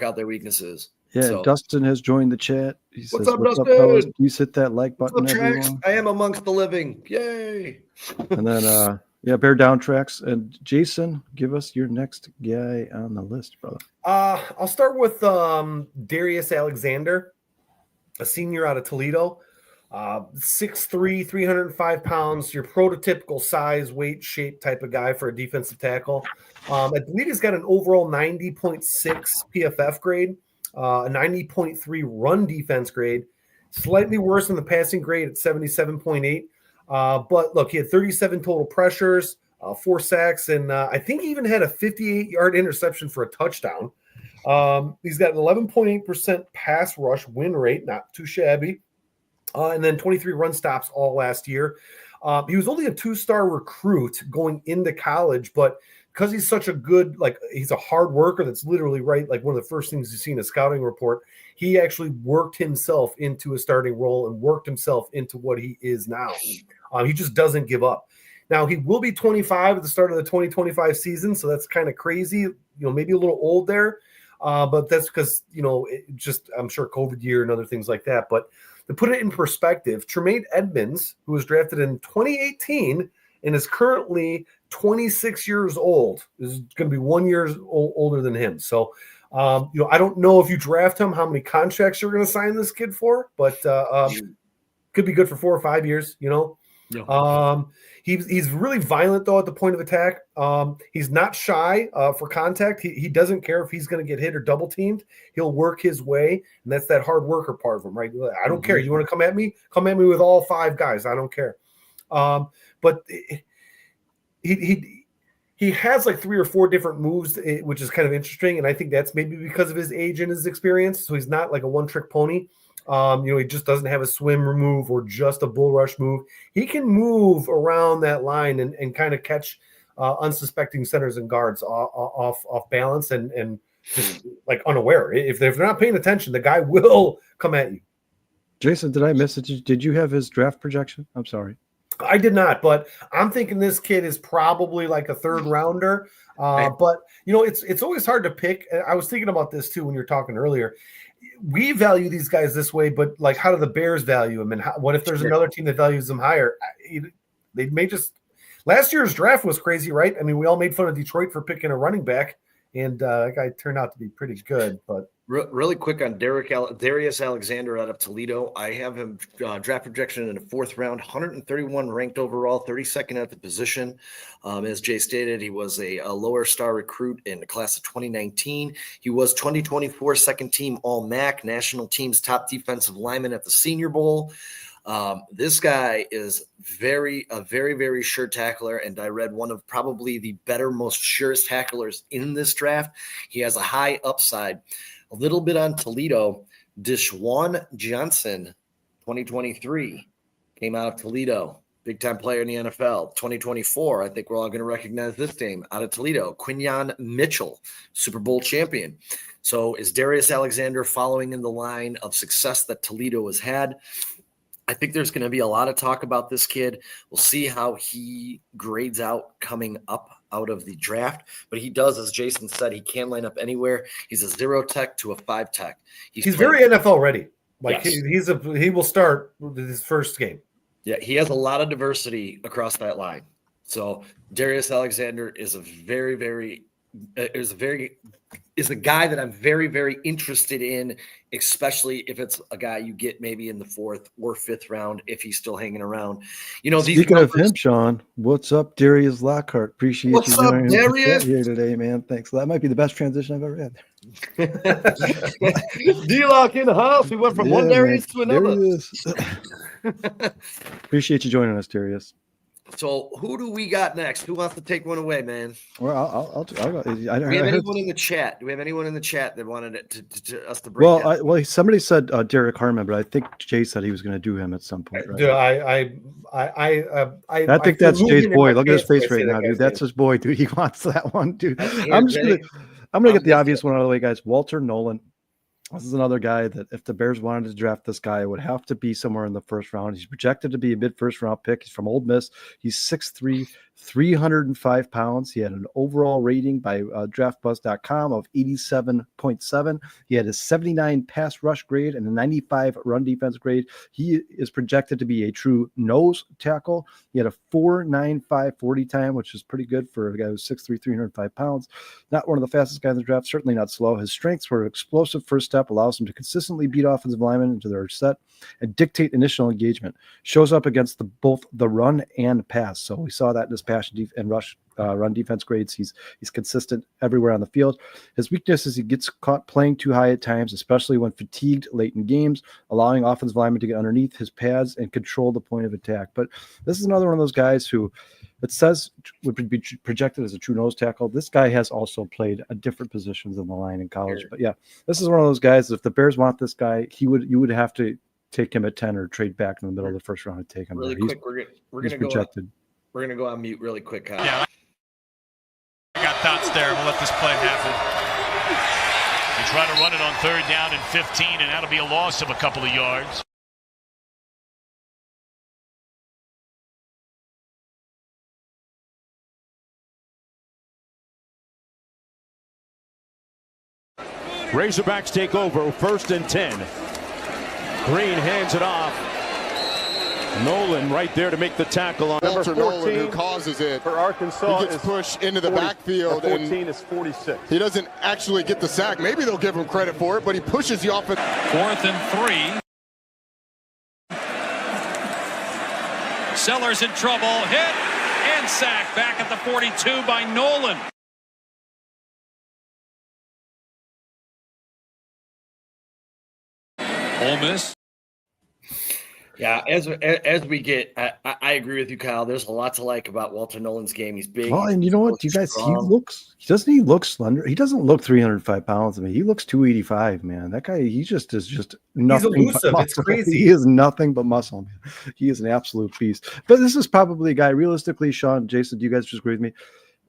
out their weaknesses. Yeah, so, Dustin has joined the chat. He what's says, up, Dustin? Please hit that like button, everyone. I am amongst the living. Yay! And then, bear down tracks. And Jason, give us your next guy on the list, brother. I'll start with Darius Alexander, a senior out of Toledo. 6'3", 305 pounds, your prototypical size, weight, shape type of guy for a defensive tackle. I believe he's got an overall 90.6 PFF grade, a 90.3 run defense grade, slightly worse than the passing grade at 77.8. But look, he had 37 total pressures, 4 sacks, and I think he even had a 58-yard interception for a touchdown. He's got an 11.8% pass rush win rate, not too shabby. And then 23 run stops all last year. He was only a 2-star recruit going into college, but because he's such a good, he's a hard worker, that's literally right, like one of the first things you see in a scouting report, he actually worked himself into a starting role and worked himself into what he is now. He just doesn't give up. Now, he will be 25 at the start of the 2025 season, so that's kind of crazy, maybe a little old there, but that's because, I'm sure COVID year and other things like that, but to put it in perspective, Tremaine Edmonds, who was drafted in 2018 and is currently 26 years old, is going to be 1 year older than him. So, I don't know if you draft him, how many contracts you're going to sign this kid for, but could be good for 4 or 5 years, Yeah. He's really violent though at the point of attack. He's not shy for contact. He doesn't care if he's going to get hit or double teamed. He'll work his way, and that's that hard worker part of him, right? I don't care. You want to come at me? Come at me with all 5 guys. I don't care. But he has like 3 or 4 different moves, which is kind of interesting, and I think that's maybe because of his age and his experience. So he's not like a one-trick pony. He just doesn't have a swim move or just a bull rush move. He can move around that line and kind of catch unsuspecting centers and guards off balance and just like unaware. If they're not paying attention, the guy will come at you. Jason, did I miss it? Did you have his draft projection? I'm sorry. I did not, but I'm thinking this kid is probably like a 3rd rounder. But it's always hard to pick. I was thinking about this too when you were talking earlier. We value these guys this way, but like, how do the Bears value them? And what if there's another team that values them higher? They may just. Last year's draft was crazy, right? I mean, we all made fun of Detroit for picking a running back, and that guy turned out to be pretty good. But really quick on Darius Alexander out of Toledo. I have him draft projection in the 4th round, 131 ranked overall, 32nd at the position. As Jay stated, he was a lower star recruit in the class of 2019. He was 2024 second team All-MAC, national team's top defensive lineman at the Senior Bowl. This guy is a very, very sure tackler, and I read one of probably the better, most surest tacklers in this draft. He has a high upside. A little bit on Toledo. Deshaun Johnson, 2023, came out of Toledo. Big-time player in the NFL. 2024, I think we're all going to recognize this name, out of Toledo. Quinyon Mitchell, Super Bowl champion. So is Darius Alexander following in the line of success that Toledo has had? I think there's going to be a lot of talk about this kid. We'll see how he grades out coming up out of the draft. But he does, as Jason said, he can line up anywhere. He's a 0 tech to a 5 tech. He's very NFL ready. Like yes. He will start his first game. Yeah, he has a lot of diversity across that line. So Darius Alexander is a guy that I'm very, very interested in, especially if it's a guy you get maybe in the 4th or 5th round if he's still hanging around. Speaking of him, Sean, what's up, Darius Lockhart? Appreciate you joining us here today, man. Thanks. That might be the best transition I've ever had. D-Lock in the house. We went from one Darius to another. Appreciate you joining us, Darius. So who do we got next? Who wants to take one away, man? Well, I'll go. Do we have anyone in the chat? Do we have anyone in the chat that wanted us to bring? Well, somebody said Derek Harmon, but I think Jay said he was going to do him at some point. Right? Dude, I think that's Jay's boy. Look at his face right now, dude. That's his boy, dude. He wants that one, dude. I'm gonna get the obvious one out of the way, guys. Walter Nolan. This is another guy that if the Bears wanted to draft this guy, it would have to be somewhere in the 1st round. He's projected to be a mid-1st round pick. He's from Ole Miss. He's 6'3", 305 pounds. He had an overall rating by draftbuzz.com of 87.7. He had a 79 pass rush grade and a 95 run defense grade. He is projected to be a true nose tackle. He had a 4.95 40 time, which is pretty good for a guy who's 6'3", 305 pounds. Not one of the fastest guys in the draft, certainly not slow. His strengths were explosive first step, allows him to consistently beat offensive linemen into their set and dictate initial engagement. Shows up against both the run and pass. So we saw that in his pass and rush run defense grades. He's consistent everywhere on the field. His weakness is he gets caught playing too high at times, especially when fatigued late in games, allowing offensive linemen to get underneath his pads and control the point of attack. But this is another one of those guys who it says would be projected as a true nose tackle. This guy has also played a different positions in the line in college. But yeah, this is one of those guys. If the Bears want this guy, you would have to take him at 10 or trade back in the middle of the 1st round to take him. Really quick, we're gonna projected. We're gonna go on mute really quick. Kyle. Yeah, I got thoughts there. We'll let this play happen. They try to run it on 3rd down and 15, and that'll be a loss of a couple of yards. Razorbacks take over, 1st and 10. Green hands it off. Nolan right there to make the tackle on number 14. Nolan, who causes it for Arkansas. He gets pushed into the backfield. 14 is 46. He doesn't actually get the sack. Maybe they'll give him credit for it, but he pushes the offense. 4th and 3. Sellers in trouble. Hit and sacked back at the 42 by Nolan. Ole Miss. Yeah, as we get, I agree with you, Kyle. There's a lot to like about Walter Nolan's game. He's big. Oh, and you know what, you guys, doesn't he look slender? He doesn't look 305 pounds. I mean, he looks 285, man. That guy, he just is just nothing. He's elusive. But it's crazy. He is nothing but muscle, man. He is an absolute beast. But this is probably a guy, realistically, Sean, Jason, do you guys disagree with me?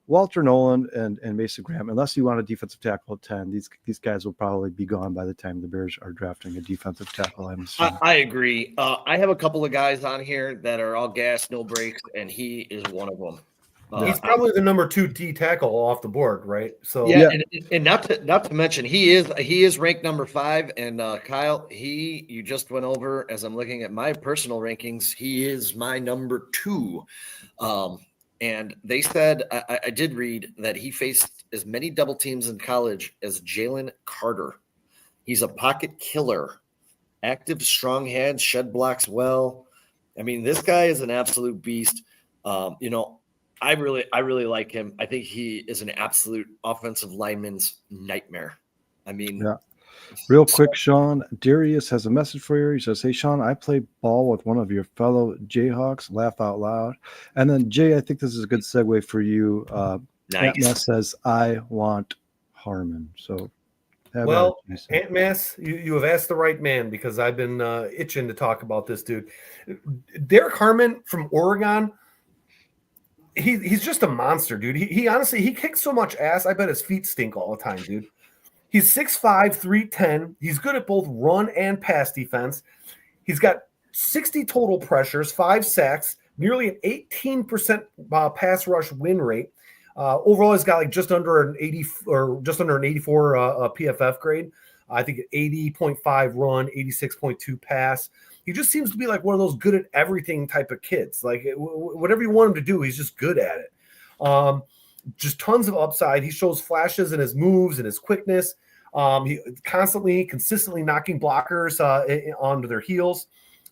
Walter Nolan and Mason Graham, unless you want a defensive tackle at 10, these guys will probably be gone by the time the Bears are drafting a defensive tackle. I agree. I have a couple of guys on here that are all gas, no brakes, and he is one of them. He's probably the number 2 D tackle off the board, right? So yeah. And not to mention he is ranked number 5. And Kyle, you just went over, as I'm looking at my personal rankings, he is my number 2. And they said, I did read that he faced as many double teams in college as Jalen Carter. He's a pocket killer, active, strong hands, shed blocks well. I mean, this guy is an absolute beast. I really like him. I think he is an absolute offensive lineman's nightmare. I mean, yeah. Real quick, Sean, Darius has a message for you. He says, "Hey, Sean, I play ball with one of your fellow Jayhawks. Laugh out loud." And then, Jay, I think this is a good segue for you. Nice. Aunt Mess says, "I want Harmon." So, Aunt Mess, you have asked the right man, because I've been itching to talk about this dude. Derek Harmon from Oregon. He's just a monster, dude. He honestly, he kicks so much ass. I bet his feet stink all the time, dude. He's 6'5", 310. He's good at both run and pass defense. He's got 60 total pressures, 5 sacks, nearly an 18% pass rush win rate. Overall, he's got like just under an 80 or just under an 84 PFF grade. I think 80.5 run, 86.2 pass. He just seems to be like one of those good at everything type of kids. Like whatever you want him to do, he's just good at it. Just tons of upside. He shows flashes in his moves and his quickness. He consistently knocking blockers onto their heels.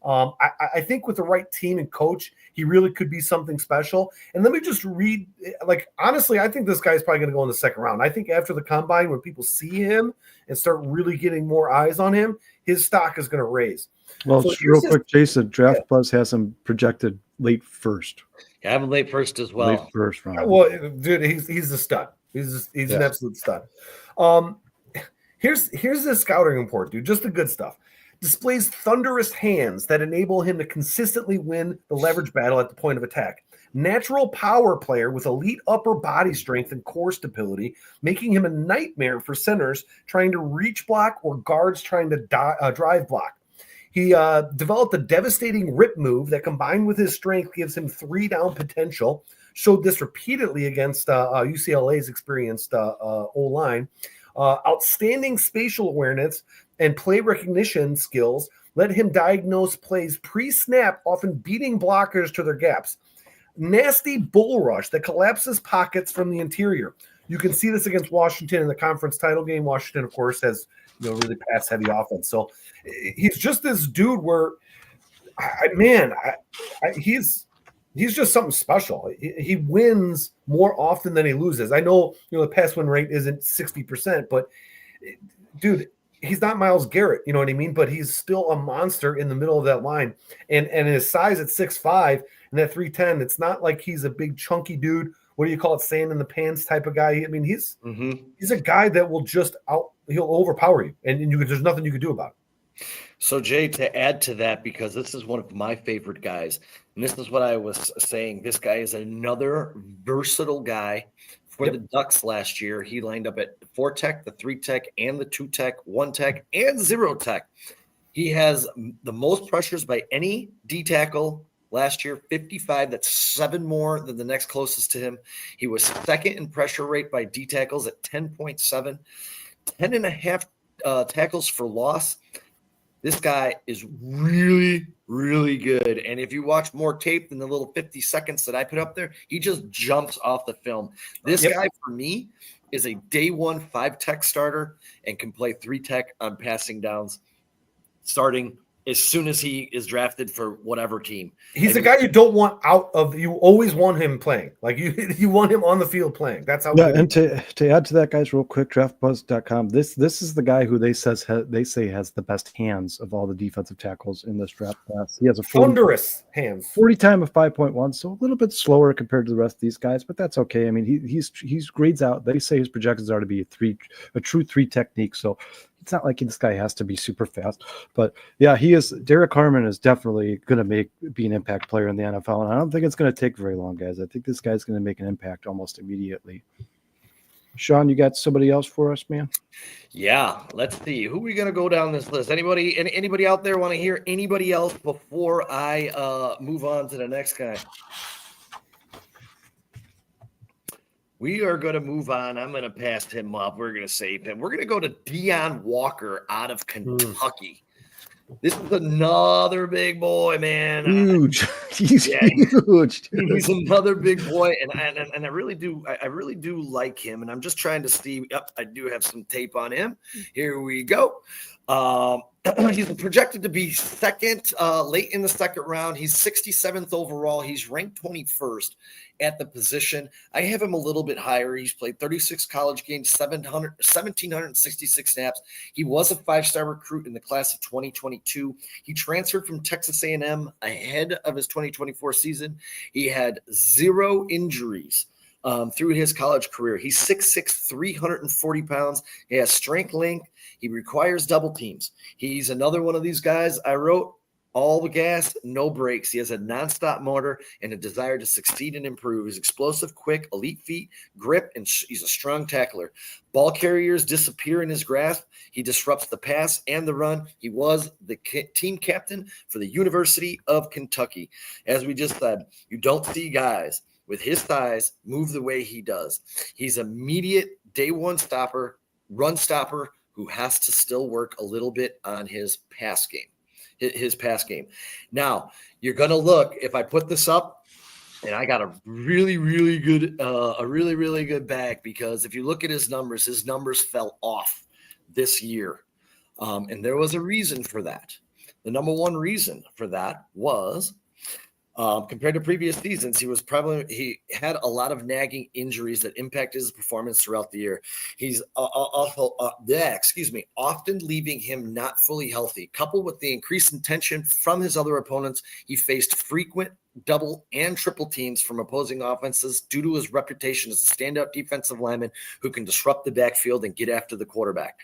I think with the right team and coach, he really could be something special. And let me just read, like, honestly, I think this guy's probably going to go in the second round. I think after the combine, when people see him and start really getting more eyes on him, his stock is going to raise. Well, so real quick, Jason, Draft Plus has him projected late first. I have him late first as well. Late first round. Well, dude, he's a stud. He's an absolute stud. Here's the scouting report, dude. Just the good stuff. Displays thunderous hands that enable him to consistently win the leverage battle at the point of attack. Natural power player with elite upper body strength and core stability, making him a nightmare for centers trying to reach block or guards trying to drive block. He developed a devastating rip move that, combined with his strength, gives him 3-down potential. Showed this repeatedly against UCLA's experienced O-line. Outstanding spatial awareness and play recognition skills let him diagnose plays pre-snap, often beating blockers to their gaps. Nasty bull rush that collapses pockets from the interior. You can see this against Washington in the conference title game. Washington, of course, has really pass-heavy offense. So he's just this dude where, he's just something special. He wins more often than he loses. I know, the pass win rate isn't 60%, but dude, he's not Myles Garrett, you know what I mean? But he's still a monster in the middle of that line. And his size at 6'5" and that 310, it's not like he's a big chunky dude. What do you call it? Sand in the pants type of guy. I mean, he's a guy that will he'll overpower you, and there's nothing you can do about it. So, Jay, to add to that, because this is one of my favorite guys, and this is what I was saying, this guy is another versatile guy. For the Ducks last year, he lined up at 4 tech, the 3 tech, and the 2 tech, 1 tech, and 0 tech. He has the most pressures by any D tackle last year, 55. That's 7 more than the next closest to him. He was second in pressure rate by D tackles at 10.7, 10.5 tackles for loss. This guy is really, really good. And if you watch more tape than the little 50 seconds that I put up there, he just jumps off the film. This guy, for me, is a day 1 5 tech starter and can play 3 tech on passing downs starting as soon as he is drafted for whatever team. He's a guy you don't want out of. You always want him playing. Like you want him on the field playing. That's how. Yeah, and to add to that, guys, real quick, draftbuzz.com. This is the guy who they say has the best hands of all the defensive tackles in this draft class. He has a thunderous hands, 40 time of 5.1, so a little bit slower compared to the rest of these guys, but that's okay. I mean, he's grades out. They say his projections are to be a true 3 technique, so it's not like this guy has to be super fast. But yeah, Derek Harmon is definitely going to be an impact player in the NFL, and I don't think it's going to take very long, guys. I think this guy's going to make an impact almost immediately. Sean, you got somebody else for us, man? Yeah, let's see. Who are we going to go down this list? Anybody out there want to hear anybody else before I move on to the next guy? We are going to move on. I'm going to pass him up. We're going to save him. We're going to go to Deion Walker out of Kentucky. This is another big boy, man. Huge. He's huge. Dude. He's another big boy, and I really do like him. And I'm just trying to see. Yep, I do have some tape on him. Here we go. He's projected to be second, late in the second round. He's 67th overall. He's ranked 21st at the position. I have him a little bit higher. He's played 36 college games, 1,766 snaps. He was a 5-star recruit in the class of 2022. He transferred from Texas A&M ahead of his 2024 season. He had 0 injuries through his college career. He's 6'6", 340 pounds. He has strength, length. He requires double teams. He's another one of these guys I wrote, all the gas, no brakes. He has a nonstop motor and a desire to succeed and improve. He's explosive, quick, elite feet, grip, and he's a strong tackler. Ball carriers disappear in his grasp. He disrupts the pass and the run. He was the team captain for the University of Kentucky. As we just said, you don't see guys with his size move the way he does. He's immediate day one stopper, run stopper, who has to still work a little bit on his pass game. Now, you're going to look, if I put this up, and I got a really, really good bag, because if you look at his numbers fell off this year. And there was a reason for that. The number one reason for that was compared to previous seasons, he had a lot of nagging injuries that impacted his performance throughout the year. He's often leaving him not fully healthy. Coupled with the increased intention from his other opponents, he faced frequent double and triple teams from opposing offenses due to his reputation as a standout defensive lineman who can disrupt the backfield and get after the quarterback.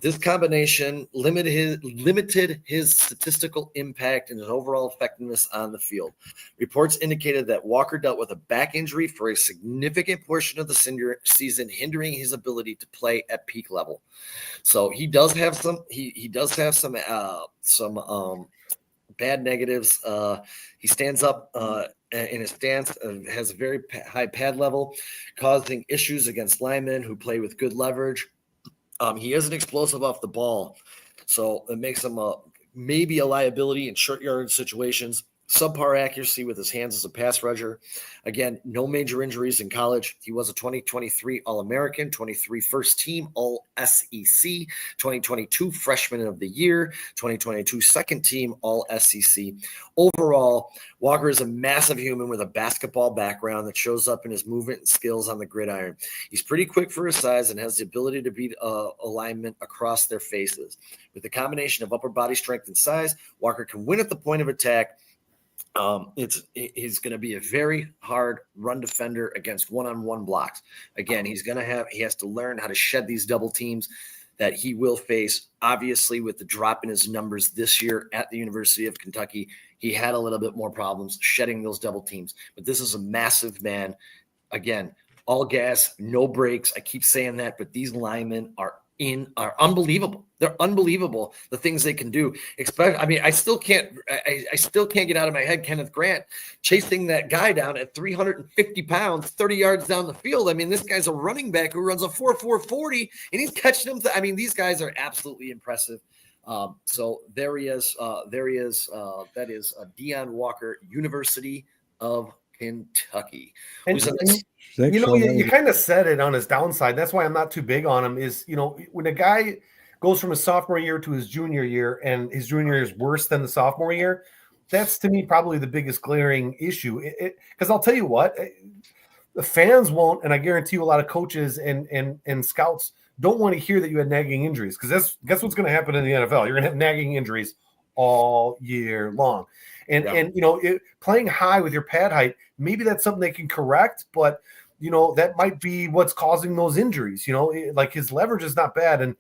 This combination limited his statistical impact and his overall effectiveness on the field. Reports indicated that Walker dealt with a back injury for a significant portion of the season, hindering his ability to play at peak level. So he does have some. He does have some bad negatives. He stands up in his stance, has a very high pad level, causing issues against linemen who play with good leverage. He isn't explosive off the ball, so it makes him maybe a liability in short yard situations. Subpar accuracy with his hands as a pass rusher. Again, no major injuries in college. He was a 2023 All-American, 23 first team All-SEC, 2022 Freshman of the Year, 2022 second team All-SEC. Overall, Walker is a massive human with a basketball background that shows up in his movement and skills on the gridiron. He's pretty quick for his size and has the ability to beat alignment across their faces. With the combination of upper body strength and size, Walker can win at the point of attack. He's going to be a very hard run defender against one-on-one blocks. Again, he has to learn how to shed these double teams that he will face. Obviously, with the drop in his numbers this year at the University of Kentucky, he had a little bit more problems shedding those double teams. But this is a massive man. Again, all gas, no brakes. I keep saying that, but these linemen are unbelievable. They're unbelievable, the things they can do. I still can't get out of my head Kenneth Grant chasing that guy down at 350 pounds, 30 yards down the field. I mean, this guy's a running back who runs a 4.40, and he's catching them. These guys are absolutely impressive. So there he is. That is Deion Walker, University of Kentucky. And you kind of said it on his downside. That's why I'm not too big on him is, when a guy goes from his sophomore year to his junior year, and his junior year is worse than the sophomore year. That's, to me, probably the biggest glaring issue. Because I'll tell you what, the fans won't, and I guarantee you a lot of coaches and scouts don't want to hear that you had nagging injuries, because guess what's going to happen in the NFL? You're going to have nagging injuries all year long. And playing high with your pad height, maybe that's something they can correct, but that might be what's causing those injuries. Like his leverage is not bad, and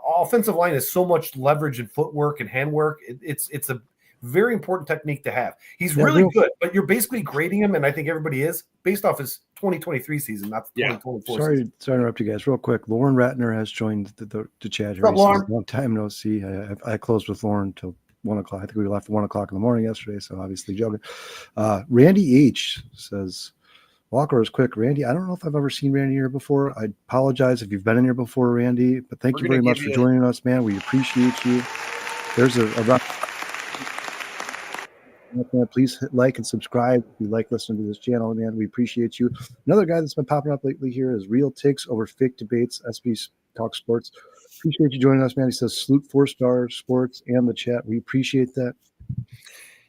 offensive line is so much leverage and footwork and handwork. It's a very important technique to have. He's really good, but you're basically grading him, and I think everybody is, based off his 2023 season, not the 2024 season. Sorry to interrupt you guys real quick. Lauren Ratner has joined the chat here. Long time no see. I closed with Lauren till 1 o'clock. I think we left at 1 o'clock in the morning yesterday, so obviously joking. Randy H says, Walker is quick. Randy, I don't know if I've ever seen Randy here before. I apologize if you've been in here before, Randy, but thank you very much for joining us, man. We appreciate you. There's a rough. Please hit like and subscribe if you like listening to this channel, man. We appreciate you. Another guy that's been popping up lately here is Real Takes Over Fake Debates, SB Talk Sports. Appreciate you joining us, man. He says salute 4-star sports and the chat. We appreciate that.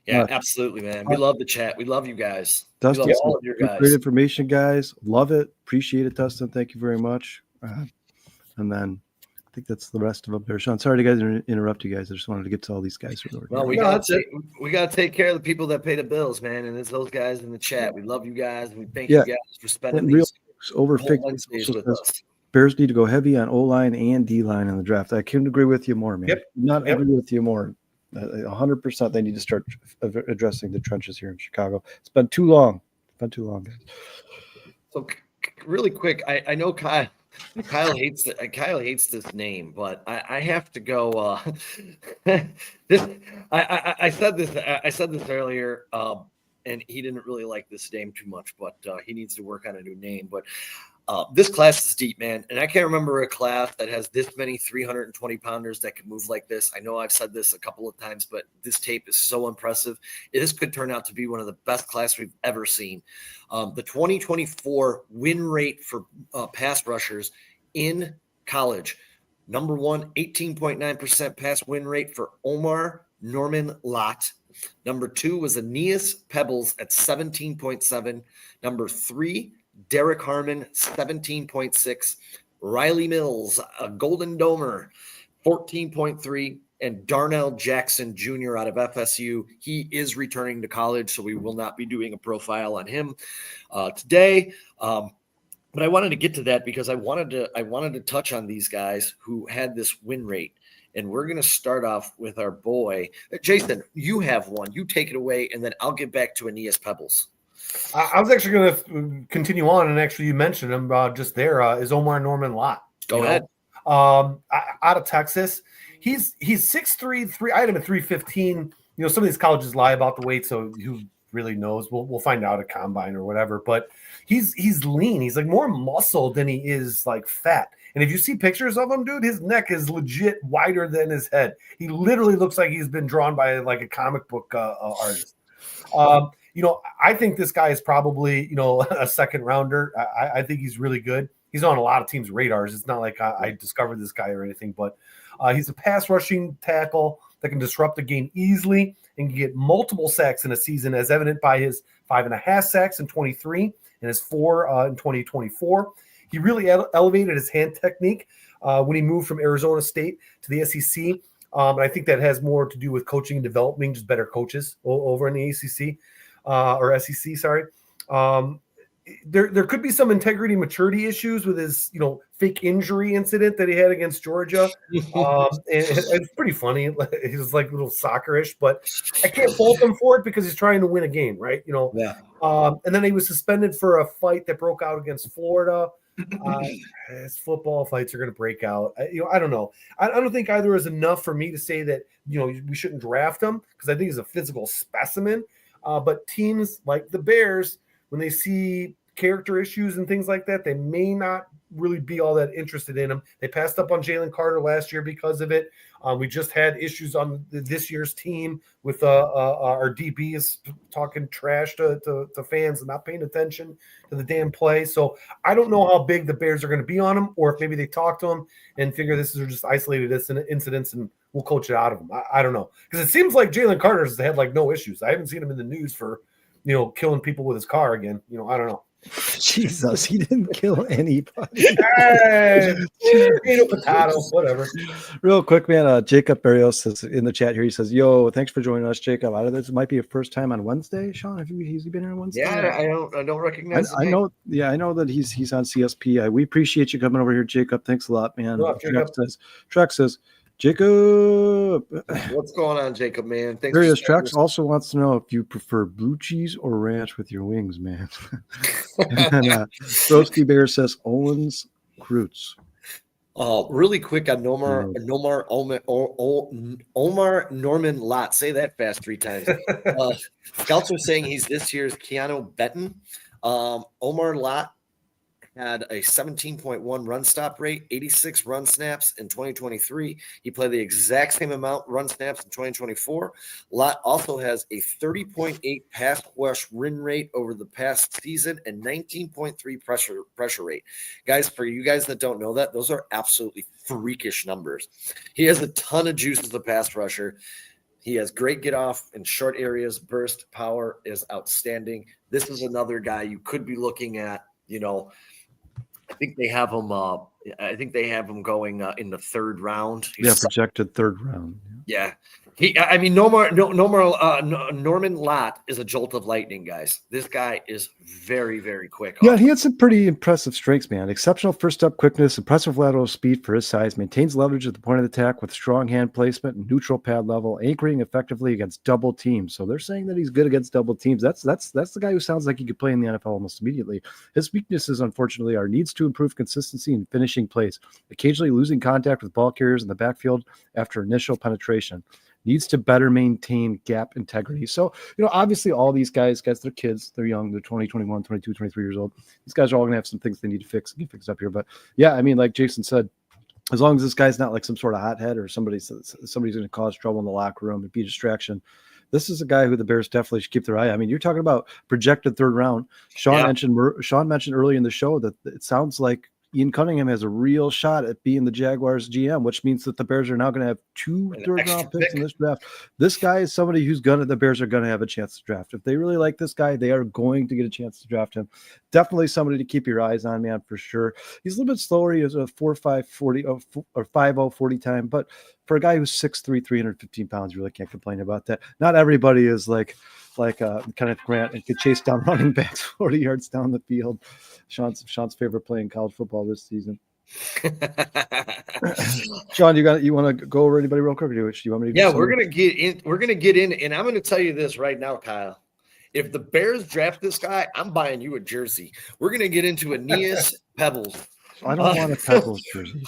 Yeah, absolutely, man. We love the chat. We love you guys. Dustin, we love all of your guys. Great information, guys. Love it. Appreciate it, Dustin. Thank you very much. And then I think that's the rest of them there. Sean, sorry to interrupt you guys. I just wanted to get to all these guys. Well, we gotta take care of the people that pay the bills, man. And it's those guys in the chat. We love you guys, and we thank you guys for spending these over Wednesdays with us. Bears need to go heavy on O-line and D-line in the draft. I couldn't agree with you more, man. Agree with you more. 100% they need to start addressing the trenches here in Chicago. It's been too long. Guys. So really quick, I know Kyle hates this name, but I have to go. I said this earlier, and he didn't really like this name too much, but he needs to work on a new name. But this class is deep, man, and I can't remember a class that has this many 320-pounders that can move like this. I know I've said this a couple of times, but this tape is so impressive. This could turn out to be one of the best classes we've ever seen. The 2024 win rate for pass rushers in college, number one, 18.9% pass win rate for Omar Norman Lott. Number two was Aeneas Pebbles at 17.7. Number three, Derek Harmon, 17.6. Riley Mills, a Golden Domer, 14.3. And Darnell Jackson Jr. out of FSU. He is returning to college, so we will not be doing a profile on him today. But I wanted to get to that because I wanted to touch on these guys who had this win rate. And we're going to start off with our boy. Jason, you have one. You take it away, and then I'll get back to Aeneas Pebbles. I was actually going to continue on, and actually you mentioned him just there, is Omar Norman Lott. Go ahead. Out of Texas. He's 6'3", I had him at 315. Some of these colleges lie about the weight, so who really knows? We'll find out at combine or whatever. But he's lean. He's like more muscle than he is like fat. And if you see pictures of him, dude, his neck is legit wider than his head. He literally looks like he's been drawn by like a comic book artist. I think this guy is probably, a second rounder. I think he's really good. He's on a lot of teams' radars. It's not like I discovered this guy or anything, but he's a pass rushing tackle that can disrupt the game easily and can get multiple sacks in a season, as evident by his 5.5 sacks in 23 and his 4 in 2024. He really elevated his hand technique when he moved from Arizona State to the SEC. And I think that has more to do with coaching and developing, just better coaches over in the ACC or SEC. Sorry. There could be some integrity maturity issues with his, fake injury incident that he had against Georgia. It's pretty funny. He was like a little soccerish, but I can't fault him for it because he's trying to win a game, right? Yeah. And then he was suspended for a fight that broke out against Florida. His football fights are going to break out. I don't know. I don't think either is enough for me to say that, we shouldn't draft him because I think he's a physical specimen. But teams like the Bears, when they see character issues and things like that, they may not really be all that interested in him. They passed up on Jalen Carter last year because of it. We just had issues on this year's team with our DBs talking trash to fans and not paying attention to the damn play. So I don't know how big the Bears are going to be on him, or if maybe they talk to him and figure this is just isolated incidents and we'll coach it out of him. I don't know, because it seems like Jalen Carter's had like no issues. I haven't seen him in the news for killing people with his car again. I don't know. Jesus, he didn't kill anybody. Hey, potato, whatever. Real quick, man. Jacob Barrios says in the chat here. He says, "Yo, thanks for joining us, Jacob. This might be your first time on Wednesday, Sean. Has he been here on Wednesday? Yeah, I don't recognize. I know. Yeah, I know that he's on CSP. We appreciate you coming over here, Jacob. Thanks a lot, man. Trex says, Jacob, what's going on, Jacob, man? Thanks. Trex also wants to know if you prefer blue cheese or ranch with your wings, man. And Broski Bear says Owens Croots. Really quick on Omar Norman Lott. Say that fast 3 times. Scouts are saying he's this year's Keanu Benton. Omar Lott had a 17.1 run stop rate, 86 run snaps in 2023. He played the exact same amount run snaps in 2024. Lott also has a 30.8 pass rush win rate over the past season and 19.3 pressure rate. Guys, for you guys that don't know that, those are absolutely freakish numbers. He has a ton of juice as a pass rusher. He has great get off in short areas. Burst power is outstanding. This is another guy you could be looking at. I think they have him. Going in the 3rd round. Projected 3rd round. Yeah. Norman Lott is a jolt of lightning, guys. This guy is very, very quick. Yeah, he had some pretty impressive strengths, man. Exceptional first step quickness, impressive lateral speed for his size, maintains leverage at the point of attack with strong hand placement and neutral pad level, anchoring effectively against double teams. So they're saying that he's good against double teams. That's the guy who sounds like he could play in the NFL almost immediately. His weaknesses, unfortunately, are needs to improve consistency in finishing plays, occasionally losing contact with ball carriers in the backfield after initial penetration. Needs to better maintain gap integrity. So, obviously all these guys, they're kids, they're young, they're 20, 21, 22, 23 years old. These guys are all going to have some things they need to fix and get fixed up here. But yeah, like Jason said, as long as this guy's not like some sort of hothead or somebody's going to cause trouble in the locker room and be a distraction, this is a guy who the Bears definitely should keep their eye on. You're talking about projected 3rd round. Sean mentioned early in the show that it sounds like Ian Cunningham has a real shot at being the Jaguars GM, which means that the Bears are now going to have 2 third-round picks in this draft. This guy is somebody the Bears are going to have a chance to draft. If they really like this guy, they are going to get a chance to draft him. Definitely somebody to keep your eyes on, man, for sure. He's a little bit slower. He has a 4.5 40 or 5.0 40 time, but for a guy who's 6'3", 315 pounds, you really can't complain about that. Not everybody is like Kenneth Grant and could chase down running backs 40 yards down the field. Sean's favorite play in college football this season. Sean, you want to go over anybody real quick? Or do you want me to? Yeah, we're gonna get in. We're gonna get in, and I'm gonna tell you this right now, Kyle. If the Bears draft this guy, I'm buying you a jersey. We're gonna get into Aeneas Pebbles. I don't want a Pebbles jersey.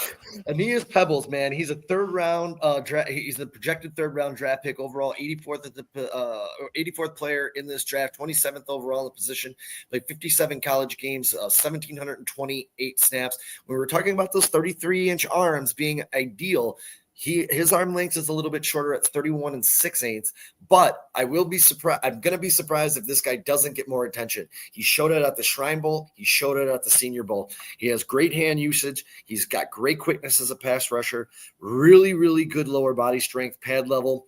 Aeneas Pebbles, man. He's a 3rd round draft. He's the projected 3rd round draft pick overall, 84th player in this draft, 27th overall in the position. Played 57 college games, 1,728 snaps. When we're talking about those 33-inch arms being ideal, his arm length is a little bit shorter at 31 6/8, but I will be surprised. I'm going to be surprised if this guy doesn't get more attention. He showed it at the Shrine Bowl. He showed it at the Senior Bowl. He has great hand usage. He's got great quickness as a pass rusher, really, really good lower body strength, pad level,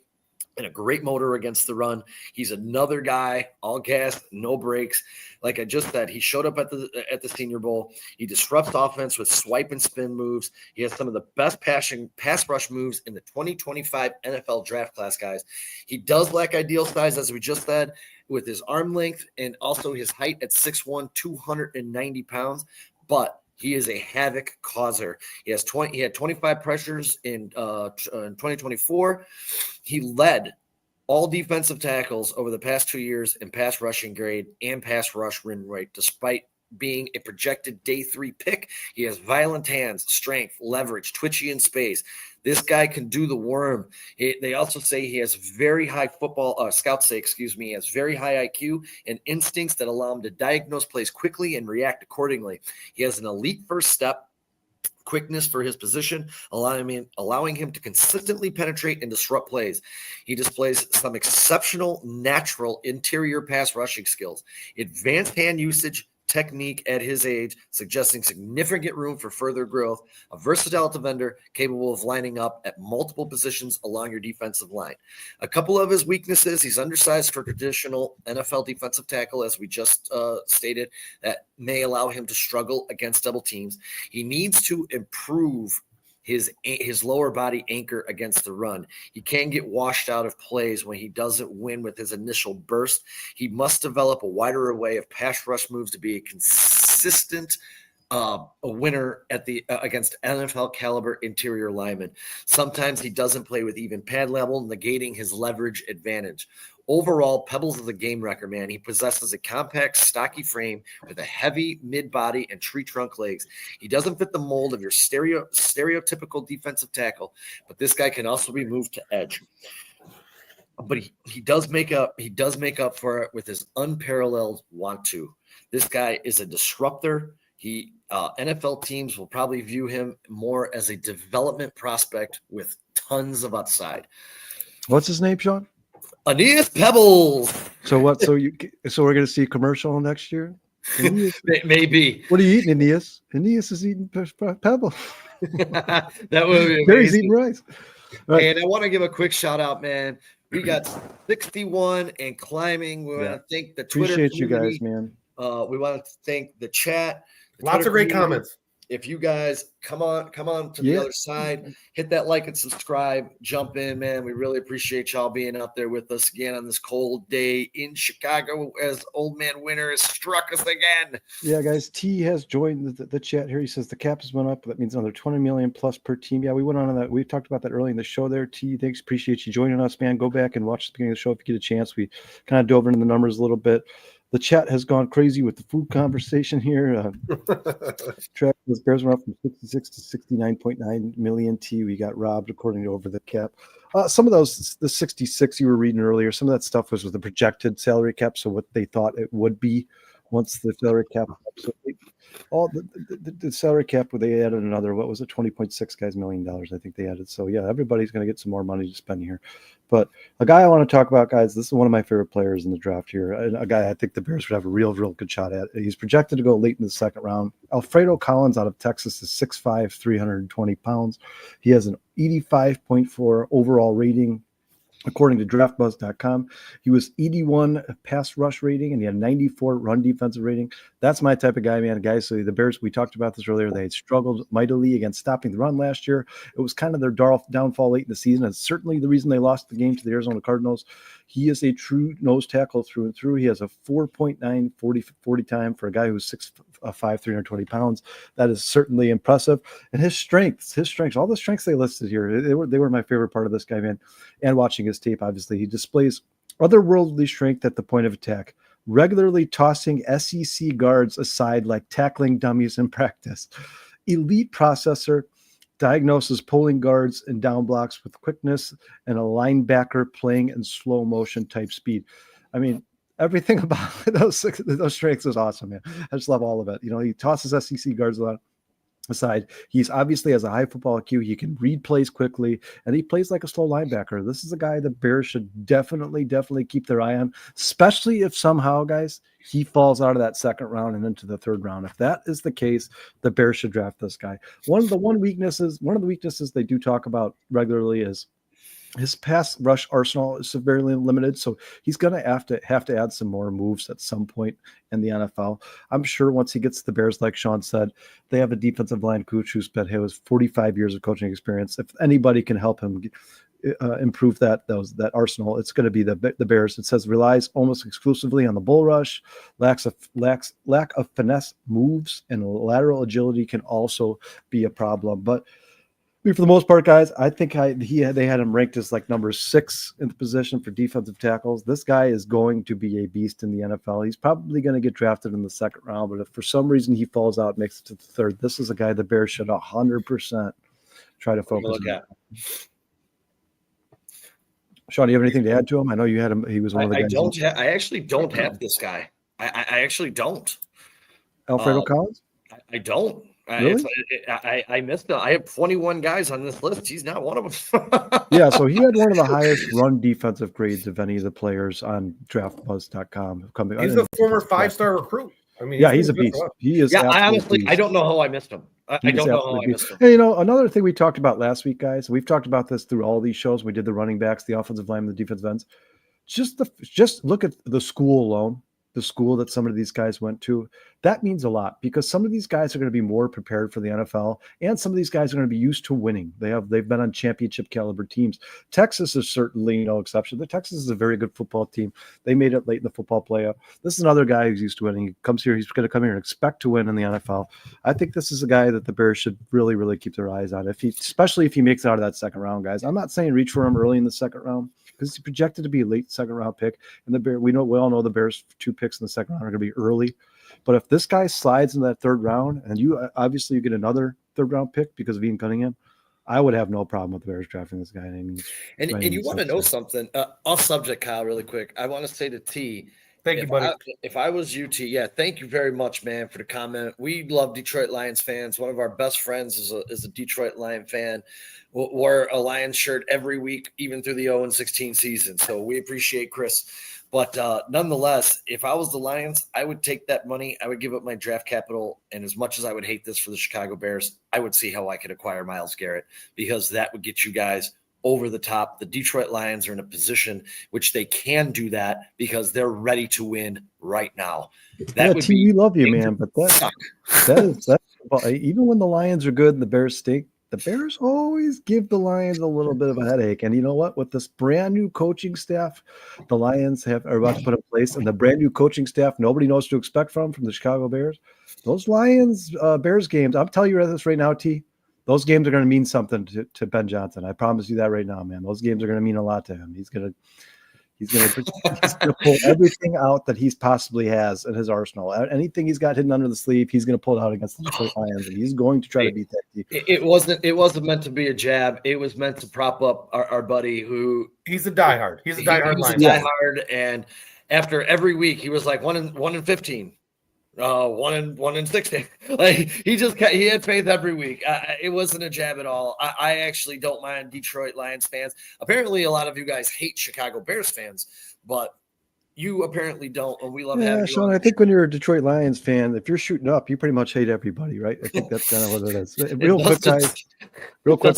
and a great motor against the run. He's another guy, all gas, no brakes. Like I just said, he showed up at the Senior Bowl. He disrupts offense with swipe and spin moves. He has some of the best pass rush moves in the 2025 NFL draft class, guys. He does lack ideal size, as we just said, with his arm length and also his height at 6'1", 290 pounds, but he is a havoc causer. He had 25 pressures in 2024. He led all defensive tackles over the past 2 years in pass rushing grade and pass rush win rate, despite being a projected day 3 pick. He has violent hands, strength, leverage, twitchy in space. This guy can do the worm. They also say he has very high scouts say, he has very high IQ and instincts that allow him to diagnose plays quickly and react accordingly. He has an elite first step, quickness for his position, allowing him to consistently penetrate and disrupt plays. He displays some exceptional natural interior pass rushing skills, advanced hand usage, technique at his age, suggesting significant room for further growth, a versatile defender capable of lining up at multiple positions along your defensive line. A couple of his weaknesses: he's undersized for traditional NFL defensive tackle, as we just stated, that may allow him to struggle against double teams. He needs to improve his lower body anchor against the run. He can get washed out of plays when he doesn't win with his initial burst. He must develop a wider array of pass rush moves to be a consistent a winner at the against NFL caliber interior linemen. Sometimes he doesn't play with even pad level, negating his leverage advantage. Overall, pebbles of the game wrecker, man. He possesses a compact, stocky frame with a heavy mid-body and tree trunk legs. He doesn't fit the mold of your stereotypical defensive tackle, but this guy can also be moved to edge. But he does make up for it with his unparalleled want to. This guy is a disruptor. NFL teams will probably view him more as a development prospect with tons of upside. What's his name, Sean? Aeneas Pebbles. So what? So we're going to see a commercial next year? Maybe. What are you eating, Aeneas? Aeneas is eating Pebble. That would be Gary's eating rice. Right. And I want to give a quick shout out, man. We got 61 and climbing. We want to thank the Twitter Appreciate community. You guys, man. We want to thank the chat. Lots of great comments. If you guys come on to the other side, hit that like and subscribe, jump in, man. We really appreciate y'all being out there with us again on this cold day in Chicago as Old Man Winter has struck us again. Yeah, guys, T has joined the chat here. He says the cap has went up. That means another 20 million plus per team. Yeah, we went on that. We talked about that early in the show there. T, thanks. Appreciate you joining us, man. Go back and watch the beginning of the show if you get a chance. We kind of dove into the numbers a little bit. The chat has gone crazy with the food conversation here. The Bears went up from 66 to 69.9 million T. We got robbed according to Over the Cap. Some of those, the 66 you were reading earlier, some of that stuff was with the projected salary cap, so what they thought it would be once the salary cap. So the salary cap, where they added another, what was it, $20.6 million, I think they added. So yeah, everybody's going to get some more money to spend here. But a guy I want to talk about, guys, this is one of my favorite players in the draft here. A guy I think the Bears would have a real good shot at. He's projected to go late in the second round. Alfredo Collins out of Texas is 6'5", 320 pounds. He has an 85.4 overall rating. According to draftbuzz.com, he was 81 pass rush rating and he had 94 run defensive rating. That's my type of guy, man. Guys, so the Bears, we talked about this earlier, they had struggled mightily against stopping the run last year. It was kind of their downfall late in the season. It's certainly the reason they lost the game to the Arizona Cardinals. He is a true nose tackle through and through. He has a 4.9 40 time for a guy who's 6'5", 320 pounds. That is certainly impressive. And his strengths, all the strengths they listed here, they were my favorite part of this guy, man. And watching his tape, obviously, he displays otherworldly strength at the point of attack, regularly tossing SEC guards aside like tackling dummies in practice. Elite processor, diagnoses pulling guards and down blocks with quickness, and a linebacker playing in slow motion type speed. I mean, everything about those strengths is awesome, man. I just love all of it. You know, he tosses SEC guards a lot aside. He's obviously has a high football IQ. He can read plays quickly, and he plays like a slow linebacker. This is a guy the Bears should definitely keep their eye on, especially if somehow, guys, he falls out of that second round and into the third round. If that is the case, the Bears should draft this guy. One of the weaknesses they do talk about regularly is his pass rush arsenal is severely limited, so he's going to have to add some more moves at some point in the NFL. I'm sure once he gets to the Bears, like Sean said, they have a defensive line coach who's been has 45 years of coaching experience. If anybody can help him improve that arsenal, it's going to be the Bears. It says relies almost exclusively on the bull rush, lack of finesse moves, and lateral agility can also be a problem. But mean, for the most part, guys, I think they had him ranked as like number 6 in the position for defensive tackles. This guy is going to be a beast in the NFL. He's probably going to get drafted in the 2nd round, but if for some reason he falls out, makes it to the 3rd, this is a guy the Bears should 100% try to focus on. Sean, do you have anything to add to him? I know you had him. He was one of the guys. I actually don't have this guy. I actually don't. Alfredo Collins? I don't. Really? I missed him. I have 21 guys on this list. He's not one of them. Yeah, so he had one of the highest run defensive grades of any of the players on draftbuzz.com. He's a former 5-star recruit. I mean, yeah, he's a beast. He is. Yeah, I don't know how I missed him. I don't know how I missed him. Hey, another thing we talked about last week, guys. We've talked about this through all these shows. We did the running backs, the offensive line, the defensive ends. Just look at the school alone. The school that some of these guys went to, that means a lot because some of these guys are going to be more prepared for the NFL, and some of these guys are going to be used to winning. They've been on championship caliber teams. Texas is certainly no exception. The Texas is a very good football team. They made it late in the football playoff. This is another guy who's used to winning. He comes here. He's going to come here and expect to win in the NFL. I think this is a guy that the Bears should really, really keep their eyes on. Especially if he makes it out of that 2nd round, guys. I'm not saying reach for him early in the 2nd round, because he's projected to be a late 2nd round pick. And we all know the Bears 2 picks in the 2nd round are going to be early. But if this guy slides in that 3rd round, and you get another 3rd round pick because of Ian Cunningham, I would have no problem with the Bears drafting this guy. And you want to know something off subject, Kyle, really quick. I want to say to T. Thank you, buddy. If I was you, T, thank you very much, man, for the comment. We love Detroit Lions fans. One of our best friends is a Detroit Lion fan. Wore a Lions shirt every week, even through the 0-16 season. So we appreciate Chris. But nonetheless, if I was the Lions, I would take that money. I would give up my draft capital. And as much as I would hate this for the Chicago Bears, I would see how I could acquire Myles Garrett, because that would get you guys over the top. The Detroit Lions are in a position which they can do that because they're ready to win right now. We love you, man. But that's even when the Lions are good and the Bears stink, the Bears always give the Lions a little bit of a headache. And you know what? With this brand new coaching staff the Lions are about to put in place, and the brand new coaching staff nobody knows what to expect from the Chicago Bears, those Lions Bears games, I'll tell you this right now, T, those games are going to mean something to Ben Johnson. I promise you that right now, man. Those games are going to mean a lot to him. He's going to pull everything out that he possibly has in his arsenal. Anything he's got hidden under the sleeve, he's going to pull it out against the Detroit Lions, and he's going to try to beat that team. It wasn't meant to be a jab. It was meant to prop up our buddy who he's a diehard. He's a diehard. Diehard, and after every week he was like 1-15. 1-16. Like he had faith every week. It wasn't a jab at all. I actually don't mind Detroit Lions fans. Apparently, a lot of you guys hate Chicago Bears fans, but you apparently don't. And we love having you. Sean, I think when you're a Detroit Lions fan, if you're shooting up, you pretty much hate everybody, right? I think that's kind of what it is. Real quick, guys. Real quick,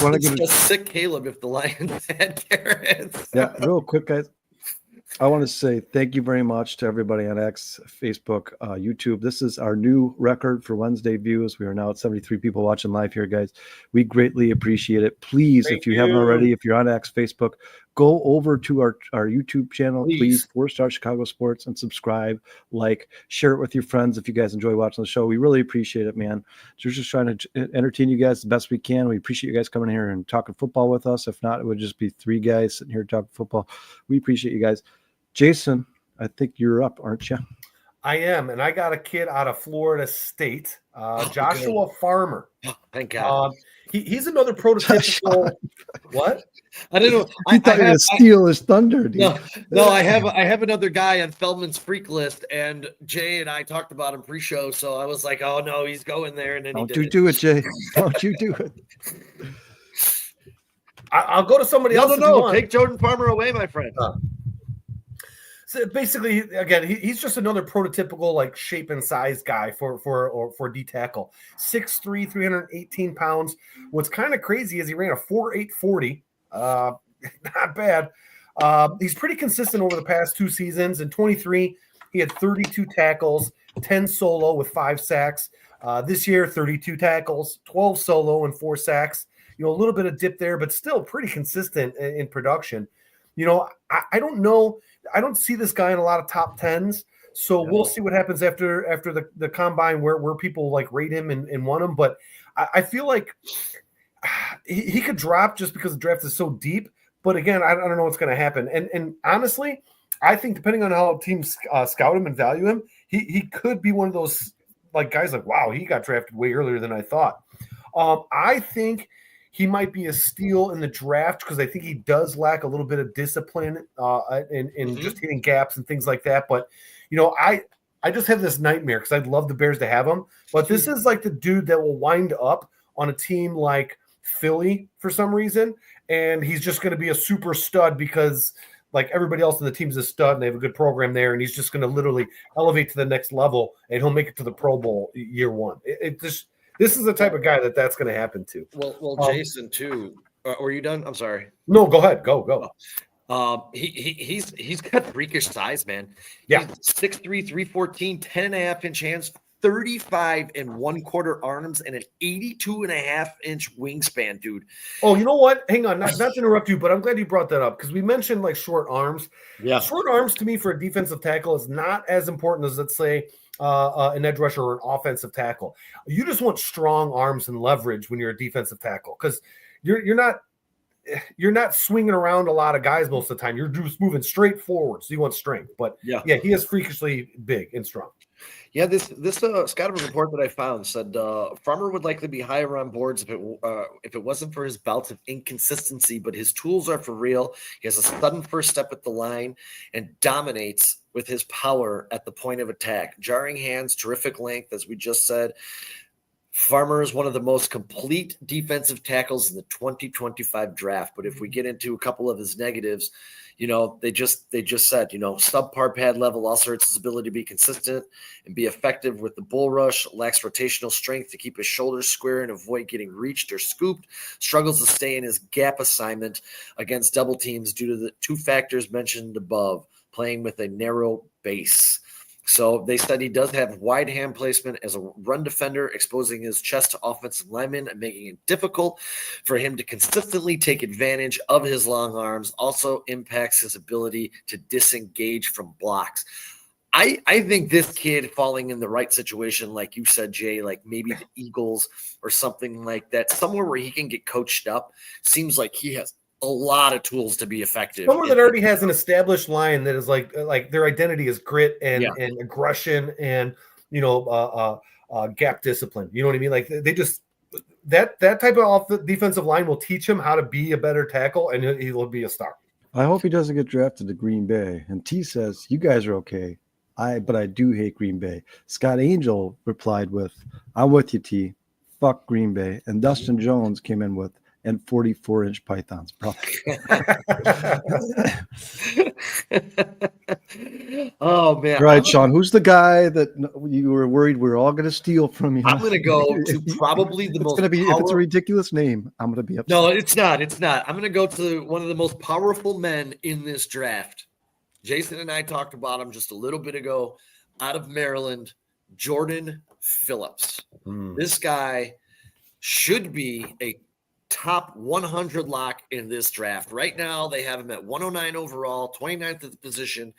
sick Caleb if the Lions had carrots. Yeah, real quick, guys. I want to say thank you very much to everybody on X, Facebook, YouTube. This is our new record for Wednesday views. We are now at 73 people watching live here, guys. We greatly appreciate it. Please, if you haven't already, if you're on X, Facebook, go over to our YouTube channel, please 4-Star Chicago Sports, and subscribe, share it with your friends if you guys enjoy watching the show. We really appreciate it, man. We're just trying to entertain you guys the best we can. We appreciate you guys coming here and talking football with us. If not, it would just be 3 guys sitting here talking football. We appreciate you guys. Jason, I think you're up, aren't you? I am, and I got a kid out of Florida State, Joshua Farmer. Thank God. He's another prototypical. What? I didn't know. I thought you were to steal his thunder, dude. No, I have another guy on Feldman's freak list, and Jay and I talked about him pre-show, so I was like, "Oh no, he's going there." And then don't you do it, Jay? Don't you do it? I'll go to somebody else. No, take Jordan Farmer away, my friend. So basically, again, he's just another prototypical shape and size guy for D tackle. 6'3", 318 pounds. What's kind of crazy is he ran a 4.8 40. Not bad. He's pretty consistent over the past 2 seasons. In 23, he had 32 tackles, 10 solo with 5 sacks. This year, 32 tackles, 12 solo and 4 sacks. A little bit of dip there, but still pretty consistent in production. I don't know. I don't see this guy in a lot of top 10s. So we'll see what happens after the combine where people rate him and want him. But I feel like he could drop just because the draft is so deep. But again, I don't know what's going to happen. And honestly, I think depending on how teams scout him and value him, he could be one of those like guys like, wow, he got drafted way earlier than I thought. I think he might be a steal in the draft because I think he does lack a little bit of discipline in just hitting gaps and things like that. But, I just have this nightmare because I'd love the Bears to have him. But this is like the dude that will wind up on a team like Philly for some reason. And he's just going to be a super stud because like everybody else in the team's a stud and they have a good program there. And he's just going to literally elevate to the next level and he'll make it to the Pro Bowl year one. This is the type of guy that's going to happen to. Well, Jason too. Were you done? I'm sorry. No, go ahead. Go. He's got freakish size, man. Yeah. He's 6'3", 314, 10.5-inch hands, 35 1/4 arms, and an 82.5-inch wingspan, dude. Oh, you know what? Hang on, not to interrupt you, but I'm glad you brought that up because we mentioned like short arms. Yeah. Short arms to me for a defensive tackle is not as important as, let's say, an edge rusher or an offensive tackle. You just want strong arms and leverage when you're a defensive tackle because you're not swinging around a lot of guys most of the time. You're just moving straight forward, so you want strength. But yeah, he is freakishly big and strong. Yeah, this scouting report that I found said Farmer would likely be higher on boards if it wasn't for his bouts of inconsistency, but his tools are for real. He has a sudden first step at the line and dominates with his power at the point of attack. Jarring hands, terrific length, as we just said. Farmer is one of the most complete defensive tackles in the 2025 draft. But if we get into a couple of his negatives, they just said, subpar pad level also hurts his ability to be consistent and be effective with the bull rush, lacks rotational strength to keep his shoulders square and avoid getting reached or scooped, struggles to stay in his gap assignment against double teams due to the two factors mentioned above, playing with a narrow base. So they said he does have wide hand placement as a run defender, exposing his chest to offensive linemen and making it difficult for him to consistently take advantage of his long arms. Also impacts his ability to disengage from blocks. I think this kid falling in the right situation, like you said, Jay, like maybe the Eagles or something like that, somewhere where he can get coached up, seems like he has a lot of tools to be effective. Someone that already has an established line that is like their identity is grit and aggression and gap discipline. You know what I mean? Like they just that type of defensive line will teach him how to be a better tackle, and he'll be a star. I hope he doesn't get drafted to Green Bay. And T says, "You guys are okay. But I do hate Green Bay." Scott Angel replied with, "I'm with you, T. Fuck Green Bay." And Dustin Jones came in with, "and 44-inch pythons, bro." Oh, man. All right, Sean, who's the guy that you were worried we're all going to steal from you? I'm going to go to probably the most powerful. If it's a ridiculous name, I'm going to be upset. No, it's not. It's not. I'm going to go to one of the most powerful men in this draft. Jason and I talked about him just a little bit ago, out of Maryland, Jordan Phillips. This guy should be a top 100 lock in this draft. Right now, they have him at 109 overall, 29th at the position,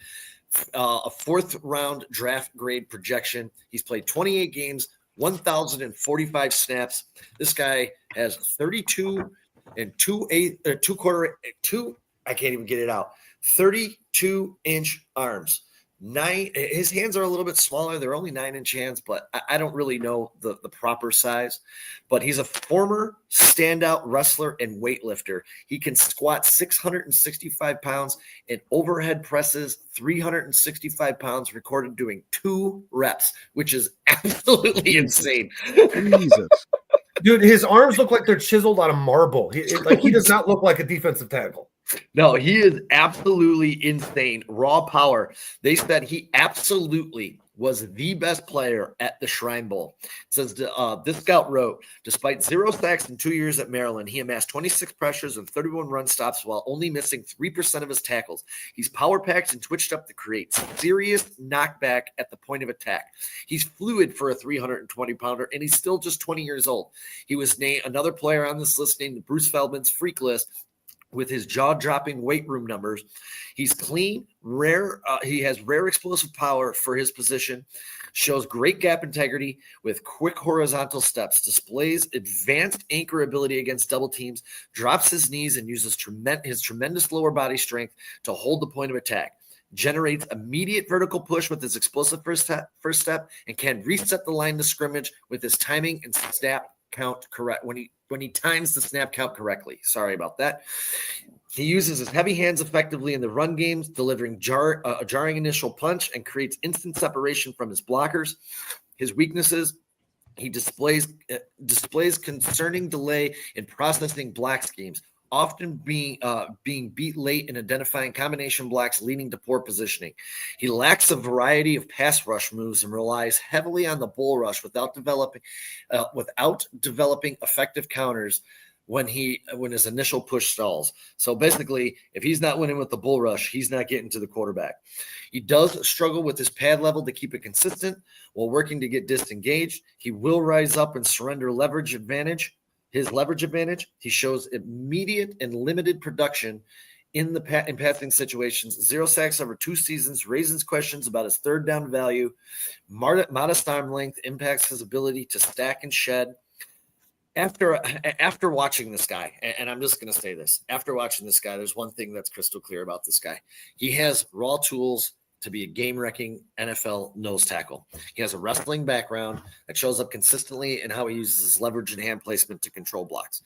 a fourth-round draft grade projection. He's played 28 games, 1,045 snaps. This guy has 32 and 32-inch arms. His hands are a little bit smaller. They're only 9-inch hands, but I don't really know the proper size. But he's a former standout wrestler and weightlifter. He can squat 665 pounds and overhead presses 365 pounds, recorded doing 2 reps, which is absolutely insane. Jesus. Dude, his arms look like they're chiseled out of marble. He does not look like a defensive tackle. No, he is absolutely insane. Raw power. They said he absolutely was the best player at the Shrine Bowl. It says this scout wrote, despite 0 sacks in 2 years at Maryland, he amassed 26 pressures and 31 run stops while only missing 3% of his tackles. He's power-packed and twitched up to create serious knockback at the point of attack. He's fluid for a 320-pounder, and he's still just 20 years old. He was named another player on this list named Bruce Feldman's Freak List, with his jaw-dropping weight room numbers. He's clean, rare. He has rare explosive power for his position, shows great gap integrity with quick horizontal steps, displays advanced anchor ability against double teams, drops his knees and uses his tremendous lower body strength to hold the point of attack, generates immediate vertical push with his explosive first step, and can reset the line to scrimmage with his timing and snap count correct when he times the snap count correctly. Sorry about that. He uses his heavy hands effectively in the run games, delivering a jarring initial punch and creates instant separation from his blockers. His weaknesses: he displays concerning delay in processing block schemes, often being beat late in identifying combination blocks, leading to poor positioning. He lacks a variety of pass rush moves and relies heavily on the bull rush without developing effective counters when his initial push stalls. So basically, if he's not winning with the bull rush, he's not getting to the quarterback. He does struggle with his pad level to keep it consistent while working to get disengaged. He will rise up and surrender his leverage advantage. He shows immediate and limited production in passing situations. 0 sacks over 2 seasons, raises questions about his third down value. Modest arm length impacts his ability to stack and shed. After watching this guy, and I'm just going to say this, after watching this guy, there's one thing that's crystal clear about this guy. He has raw tools to be a game-wrecking NFL nose tackle. He has a wrestling background that shows up consistently in how he uses his leverage and hand placement to control blocks.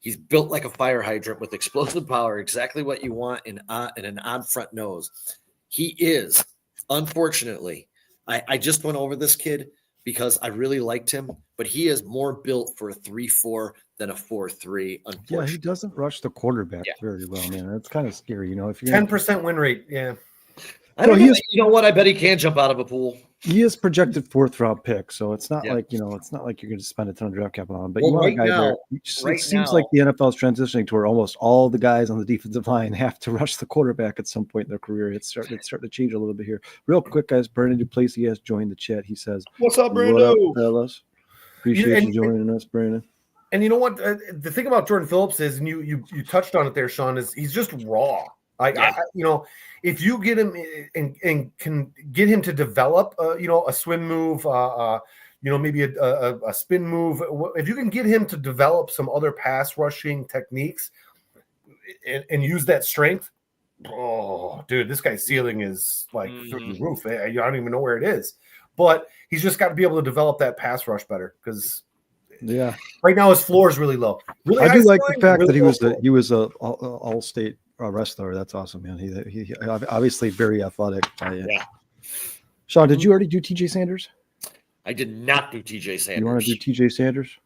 He's built like a fire hydrant with explosive power, exactly what you want in an odd front nose. He is, unfortunately, I just went over this kid because I really liked him, but he is more built for a 3-4 than a 4-3. Yeah, he doesn't rush the quarterback very well, man. It's kind of scary, If you're 10% win rate, yeah. I don't know. You know what? I bet he can jump out of a pool. He is projected 4th round pick, so it's not like it's not like you're going to spend a ton of draft capital on. But you want a guy there. It seems like the NFL is transitioning to where almost all the guys on the defensive line have to rush the quarterback at some point in their career. It's starting to change a little bit here. Real quick, guys. Brandon Duplessis has joined the chat. He says, "What's up, Brandon? What up, fellas? Appreciate you joining us, Brandon." And you know what? The thing about Jordan Phillips is, and you touched on it there, Sean, is he's just raw. If you get him and can get him to develop, a swim move, maybe a spin move, if you can get him to develop some other pass rushing techniques and use that strength, oh, dude, this guy's ceiling is like through the roof. I don't even know where it is, but he's just got to be able to develop that pass rush better because. Yeah, right now his floor is really low. Really, I do like the fact that he was a all-state wrestler. That's awesome, man. He obviously very athletic. Yeah. Sean, did you already do TJ Sanders? I did not do TJ Sanders. You want to do TJ Sanders?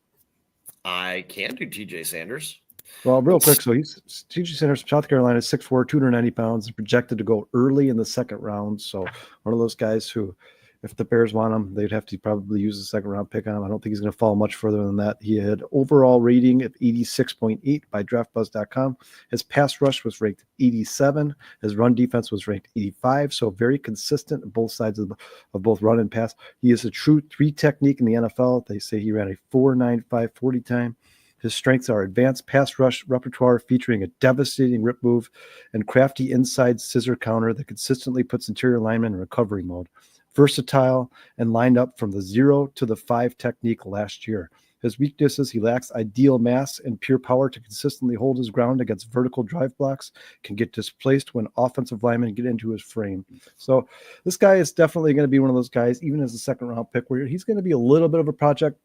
I can do TJ Sanders. Well, real quick. So he's TJ Sanders, South Carolina, 6'4", 290 pounds, projected to go early in the 2nd round. So one of those guys who, if the Bears want him, they'd have to probably use a 2nd round pick on him. I don't think he's going to fall much further than that. He had overall rating of 86.8 by draftbuzz.com. His pass rush was ranked 87. His run defense was ranked 85. So very consistent on both sides of both run and pass. He is a true 3 technique in the NFL. They say he ran a 4.95 40 time. His strengths are advanced pass rush repertoire featuring a devastating rip move and crafty inside scissor counter that consistently puts interior linemen in recovery mode. Versatile and lined up from the 0 to the 5 technique last year. His weaknesses: he lacks ideal mass and pure power to consistently hold his ground against vertical drive blocks, can get displaced when offensive linemen get into his frame. So this guy is definitely going to be one of those guys, even as a 2nd round pick, where he's going to be a little bit of a project.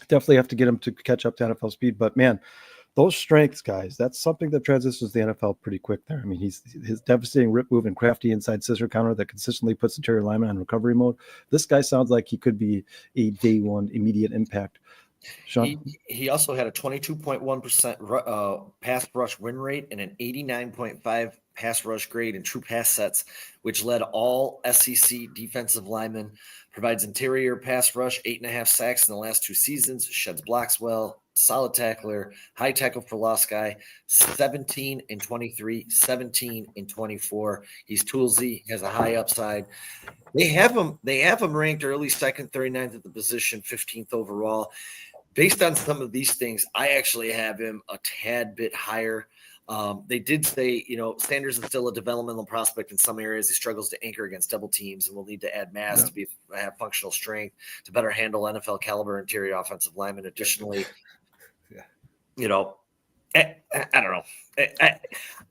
Definitely have to get him to catch up to NFL speed. But man, those strengths, guys, that's something that transitions the NFL pretty quick there. I mean, his devastating rip move and crafty inside scissor counter that consistently puts interior linemen on recovery mode. This guy sounds like he could be a day one immediate impact. Sean? He also had a 22.1% pass rush win rate and an 89.5 pass rush grade in true pass sets, which led all SEC defensive linemen. Provides interior pass rush, 8.5 sacks in the last 2 seasons, sheds blocks well, solid tackler, high tackle for loss guy, 17 and 23, 17 and 24. He's toolsy, has a high upside. They have him ranked early 2nd, 39th at the position, 15th overall. Based on some of these things, I actually have him a tad bit higher. They did say, Sanders is still a developmental prospect in some areas. He struggles to anchor against double teams and will need to add mass to have functional strength to better handle NFL caliber interior offensive linemen. Additionally, I don't know.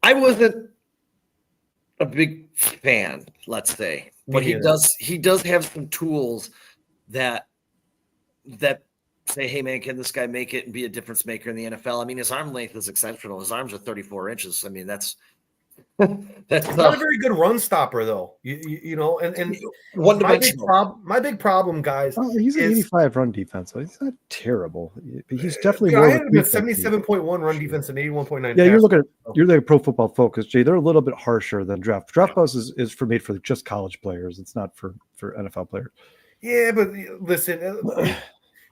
I wasn't a big fan, let's say, but he does have some tools that say, hey man, can this guy make it and be a difference maker in the NFL? I mean, his arm length is exceptional. His arms are 34 inches. I mean, that's not a very good run stopper though. And one dimensional. My big problem, guys. Oh, he's an 85 run defense, so he's not terrible. He's definitely I had him at 77.1 run defense and 81.9. Yeah, you're looking at Pro Football Focus, Jay. They're a little bit harsher than Draft. Draft Buzz is made for just college players. It's not for NFL players. Yeah, but listen,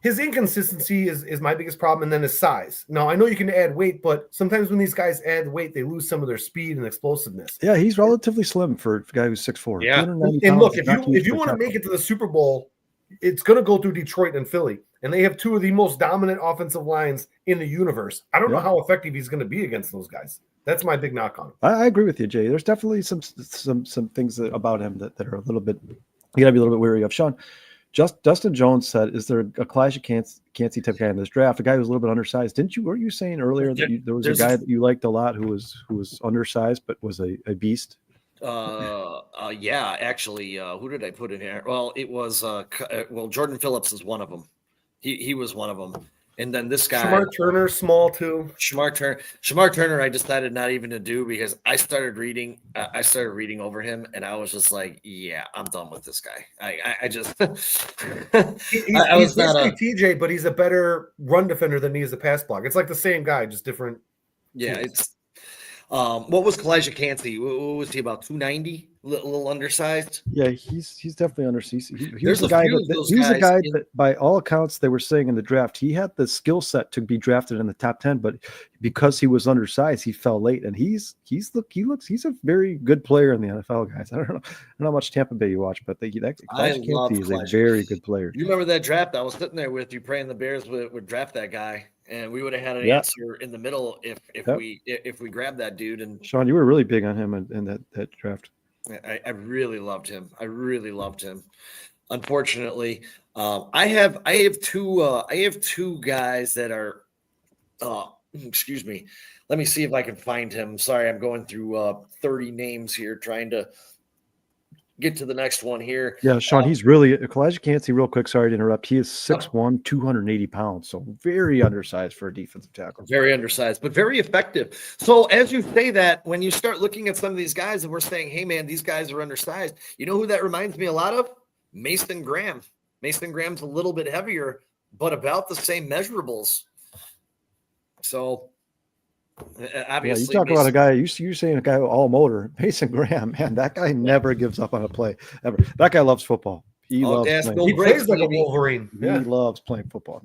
his inconsistency is my biggest problem, and then his size. Now, I know you can add weight, but sometimes when these guys add weight, they lose some of their speed and explosiveness. Yeah, he's relatively slim for a guy who's 6'4". Yeah, and look, if you want to make it to the Super Bowl, it's going to go through Detroit and Philly, and they have two of the most dominant offensive lines in the universe. I don't know how effective he's going to be against those guys. That's my big knock on him. I agree with you, Jay. There's definitely some things about him that are a little bit, you got to be a little bit wary of. Sean, Dustin Jones said, "Is there a Elijah Cansey type guy in this draft? A guy who's a little bit undersized? Weren't you saying earlier that there was a guy that you liked a lot who was undersized but was a beast?" Yeah, actually, who did I put in here? Well, it was Jordan Phillips is one of them. He was one of them. And then this guy, Shamar Turner, small too. Shamar Turner, I decided not even to do because I started reading over him, and I was just like, yeah, I'm done with this guy. I just he's basically TJ, but he's a better run defender than he is a pass block. It's like the same guy, just different. Yeah, it's what was Elijah Cansey? What was he, about 290? A little undersized. Yeah, he's definitely undersized. He was a guy that by all accounts they were saying in the draft he had the skill set to be drafted in the top 10, but because he was undersized, he fell late. And he's a very good player in the NFL, guys. I don't know how much Tampa Bay you watch, but Elijah Cansey is a very good player. You remember that draft? I was sitting there with you praying the Bears would draft that guy. And we would have had an answer in the middle if we grabbed that dude. And Sean, you were really big on him in that draft. I really loved him. Unfortunately, I have two guys that are. Excuse me. Let me see if I can find him. Sorry, I'm going through 30 names here trying to get to the next one here. Yeah, Sean, he's really Elijah Cansey, real quick. Sorry to interrupt. He is 6'1", 280 pounds, so very undersized for a defensive tackle. Very undersized, but very effective. So as you say that, when you start looking at some of these guys and we're saying, hey, man, these guys are undersized, you know who that reminds me a lot of? Mason Graham. Mason Graham's a little bit heavier, but about the same measurables. So obviously, you talk about a guy. You're saying a guy all motor. Mason Graham, man, that guy never gives up on a play ever. That guy loves football. He plays like a Wolverine. He loves playing football.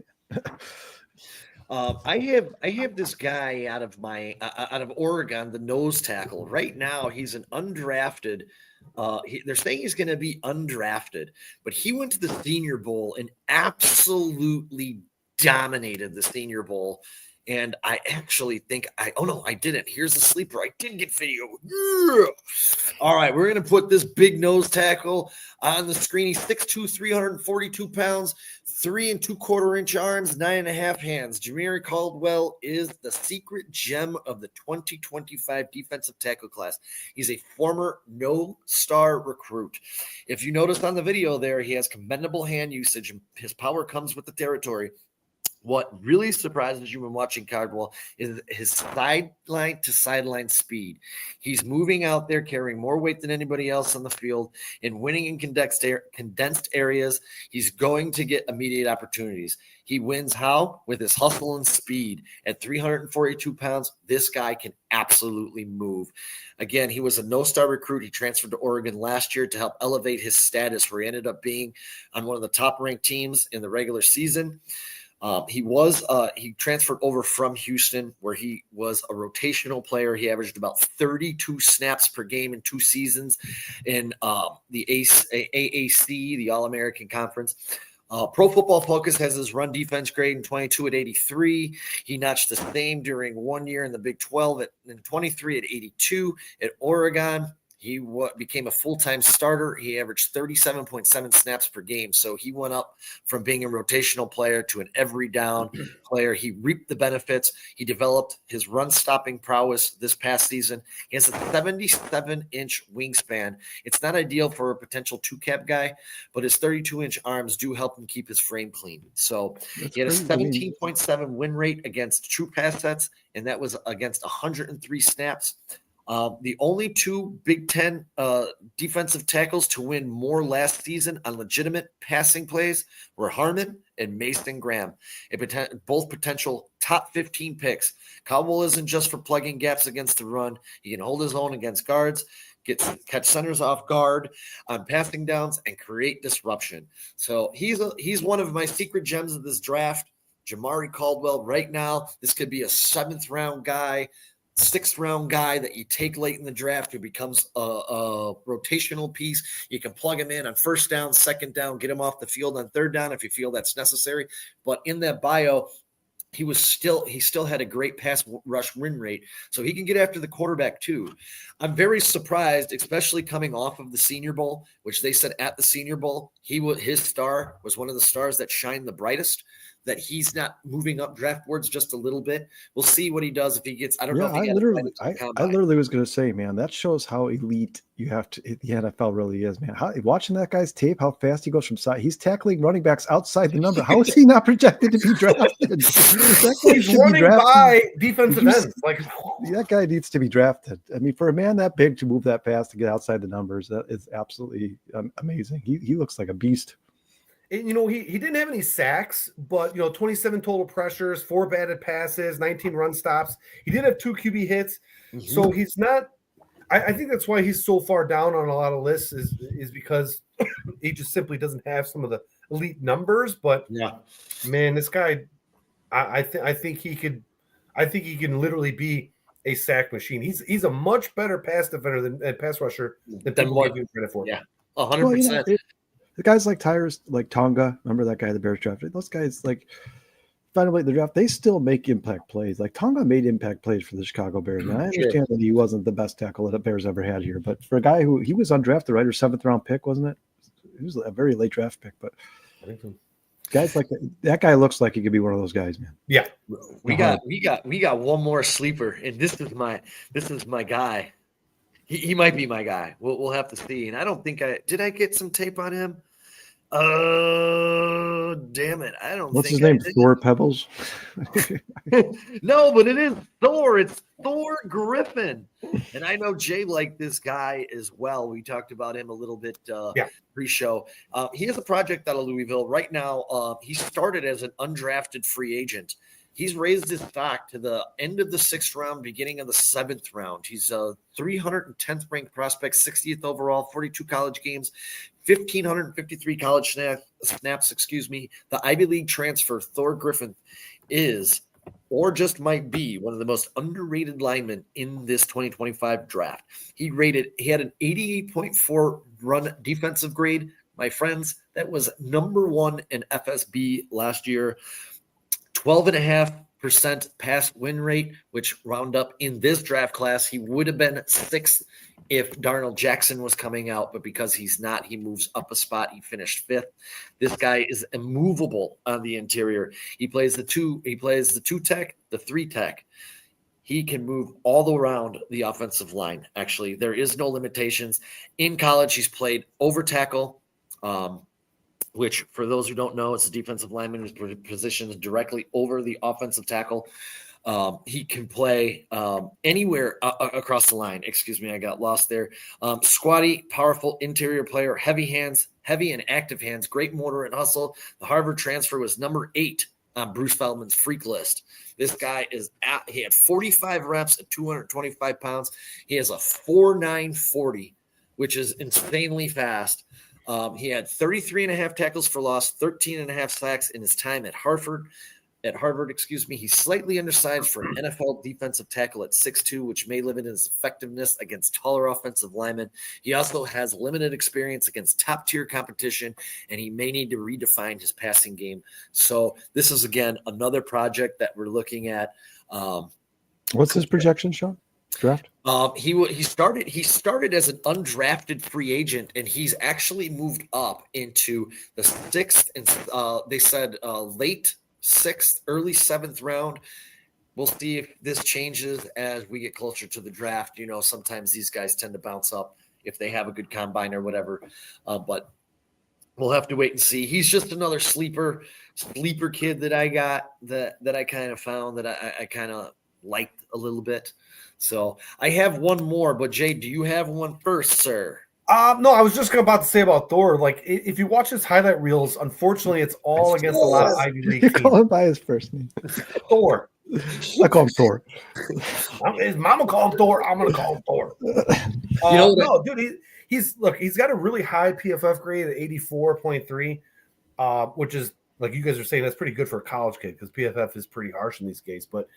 I have this guy out of Oregon, the nose tackle. Right now, he's an undrafted. They're saying he's going to be undrafted, but he went to the Senior Bowl and absolutely dominated the Senior Bowl. And I actually think I didn't. Here's the sleeper. I did get video. Yeah. All right, we're going to put this big nose tackle on the screen. He's 6'2", 342 pounds, 3 2/4 inch arms, 9.5 hands. Jamiri Caldwell is the secret gem of the 2025 defensive tackle class. He's a former no-star recruit. If you noticed on the video there, he has commendable hand usage, and his power comes with the territory. What really surprises you when watching Caldwell is his sideline to sideline speed. He's moving out there, carrying more weight than anybody else on the field, and winning in condensed areas. He's going to get immediate opportunities. He wins how? With his hustle and speed. At 342 pounds, this guy can absolutely move. Again, he was a no-star recruit. He transferred to Oregon last year to help elevate his status, where he ended up being on one of the top-ranked teams in the regular season. He transferred over from Houston, where he was a rotational player. He averaged about 32 snaps per game in 2 seasons in the AAC, the All-American Conference. Pro Football Focus has his run defense grade in 22 at 83. He notched the same during 1 year in the Big 12 in 23 at 82 at Oregon. He became a full-time starter. He averaged 37.7 snaps per game. So he went up from being a rotational player to an every down player. He reaped the benefits. He developed his run-stopping prowess this past season. He has a 77-inch wingspan. It's not ideal for a potential two-cap guy, but his 32-inch arms do help him keep his frame clean. So he had a 17.7 win rate against true pass sets, and that was against 103 snaps. The only two Big Ten defensive tackles to win more last season on legitimate passing plays were Harmon and Mason Graham, both potential top 15 picks. Caldwell isn't just for plugging gaps against the run. He can hold his own against guards, catch centers off guard on passing downs, and create disruption. So he's one of my secret gems of this draft. Jamari Caldwell right now, this could be a 7th round guy, 6th round guy that you take late in the draft who becomes a rotational piece. You can plug him in on 1st down, 2nd down, get him off the field on 3rd down if you feel that's necessary. But in that bio, he still had a great pass rush win rate, so he can get after the quarterback too. I'm very surprised, especially coming off of the Senior Bowl, which they said at the Senior Bowl, his star was one of the stars that shined the brightest, that he's not moving up draft boards just a little bit. We'll see what he does if he gets. I don't know if he I literally was going to say, man, that shows how elite the NFL really is, man. Watching that guy's tape, how fast he goes from side. He's tackling running backs outside the number. How is he not projected to be drafted? He's running by defensive ends. Like that guy needs to be drafted. I mean, for a man that big to move that fast to get outside the numbers, that is absolutely amazing. He looks like a beast. And, he didn't have any sacks, but 27 total pressures, 4 batted passes, 19 run stops. He did have 2 QB hits, so he's not. I think that's why he's so far down on a lot of lists is because he just simply doesn't have some of the elite numbers. But yeah, man, this guy, I think he could. I think he can literally be a sack machine. He's a much better pass defender than pass rusher than people give him credit for. Yeah, 100%. The guys like Tonga, remember that guy the Bears drafted? Those guys, like, finally the draft, they still make impact plays. Like, Tonga made impact plays for the Chicago Bears. And I understand that he wasn't the best tackle that the Bears ever had here, but for a guy he was undrafted, right? Or 7th round pick, wasn't it? He was a very late draft pick, but guys like that guy looks like he could be one of those guys, man. Yeah. We got one more sleeper, and this is my guy. He might be my guy. We'll have to see. And I don't think did I get some tape on him? Damn it. I don't What's think his name? Thor Pebbles? No, but it is Thor. It's Thor Griffin. And I know Jay liked this guy as well. We talked about him a little bit pre-show. He has a project out of Louisville. Right now, he started as an undrafted free agent. He's raised his stock to the end of the 6th round, beginning of the 7th round. He's a 310th ranked prospect, 60th overall, 42 college games, 1,553 college snaps. The Ivy League transfer, Thor Griffin, is or just might be one of the most underrated linemen in this 2025 draft. He had an 88.4 run defensive grade. My friends, that was number 1 in FSB last year. 12.5% pass win rate, which round up in this draft class, he would have been 6th if Darnell Jackson was coming out, but because he's not, he moves up a spot. He finished 5th. This guy is immovable on the interior. He plays the 2 tech, the 3 tech. He can move all around the offensive line. Actually, there is no limitations. In college, he's played over tackle, which for those who don't know, it's a defensive lineman who's positioned directly over the offensive tackle. He can play anywhere across the line. Excuse me, I got lost there. Squatty, powerful interior player, heavy and active hands, great motor and hustle. The Harvard transfer was number 8 on Bruce Feldman's freak list. This guy he had 45 reps at 225 pounds. He has a 4.9 40, which is insanely fast. He had 33.5 tackles for loss, 13.5 sacks in his time at Harvard. at Harvard, he's slightly undersized for an NFL defensive tackle at 6'2", which may limit his effectiveness against taller offensive linemen. He also has limited experience against top-tier competition, and he may need to redefine his passing game. So this is, again, another project that we're looking at. What's his projection, Sean? Draft? He started as an undrafted free agent, and he's actually moved up into the 6th and they said late 6th, early 7th round. We'll see if this changes as we get closer to the draft. You know, sometimes these guys tend to bounce up if they have a good combine or whatever. But we'll have to wait and see. He's just another sleeper kid that I got that I kind of found that I kind of liked a little bit. So I have one more, but Jay, do you have one first, sir? No, I was just about to say about Thor. Like, if you watch his highlight reels, unfortunately, it's all against a lot of Ivy League teams. Call him by his first name. Thor. I call him Thor. His mama called him Thor. I'm gonna call him Thor. No, dude, he's got a really high PFF grade at 84.3, which is, like you guys are saying, that's pretty good for a college kid because PFF is pretty harsh in these cases. But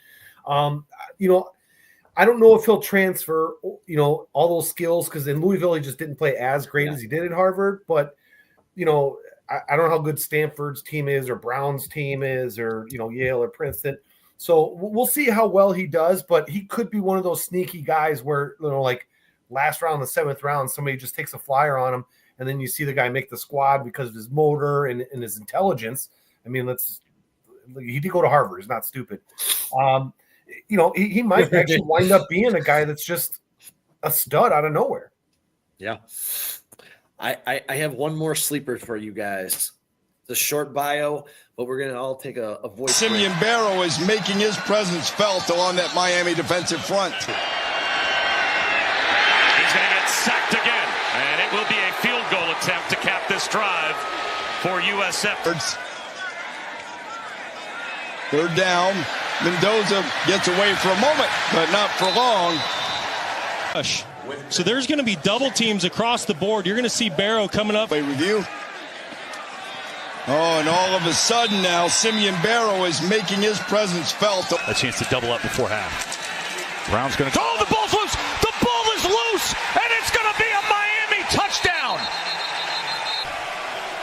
I don't know if he'll transfer, all those skills, because in Louisville he just didn't play as great as he did at Harvard. But, I don't know how good Stanford's team is or Brown's team is or, Yale or Princeton. So we'll see how well he does. But he could be one of those sneaky guys where, like last round, the 7th round, somebody just takes a flyer on him. And then you see the guy make the squad because of his motor and his intelligence. I mean, he did go to Harvard. He's not stupid. He might actually wind up being a guy that's just a stud out of nowhere. Yeah. I have one more sleeper for you guys. The short bio, but we're going to all take a voice. Simeon Barrow is making his presence felt along that Miami defensive front. He's going to get sacked again, and it will be a field goal attempt to cap this drive for USF. 3rd down. Mendoza gets away for a moment, but not for long. So there's going to be double teams across the board. You're going to see Barrow coming up. Play review. Oh, and all of a sudden now, Simeon Barrow is making his presence felt. A chance to double up before half. Brown's going to. Oh, the ball's loose! The ball is loose, and it's going to be a Miami touchdown.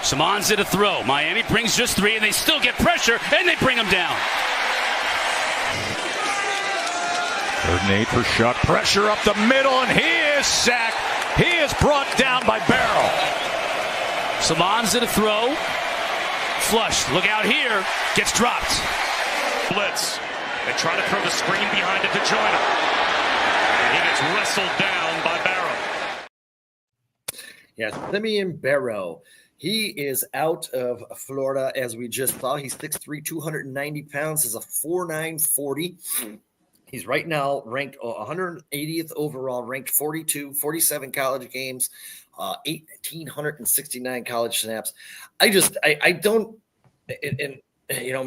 Samon's at a throw. Miami brings just 3, and they still get pressure, and they bring him down. 3rd and 8 for Shuck. Pressure up the middle, and he is sacked. He is brought down by Barrow. Samon's at a throw. Flush. Look out here. Gets dropped. Blitz. They try to throw the screen behind it to Joyner. And he gets wrestled down by Barrow. Yeah, Simeon Barrow. He is out of Florida, as we just saw. He's 6'3", 290 pounds, is a 4'9", 40. He's right now ranked 180th overall, ranked 47 college games, 1,869 college snaps. I don't, and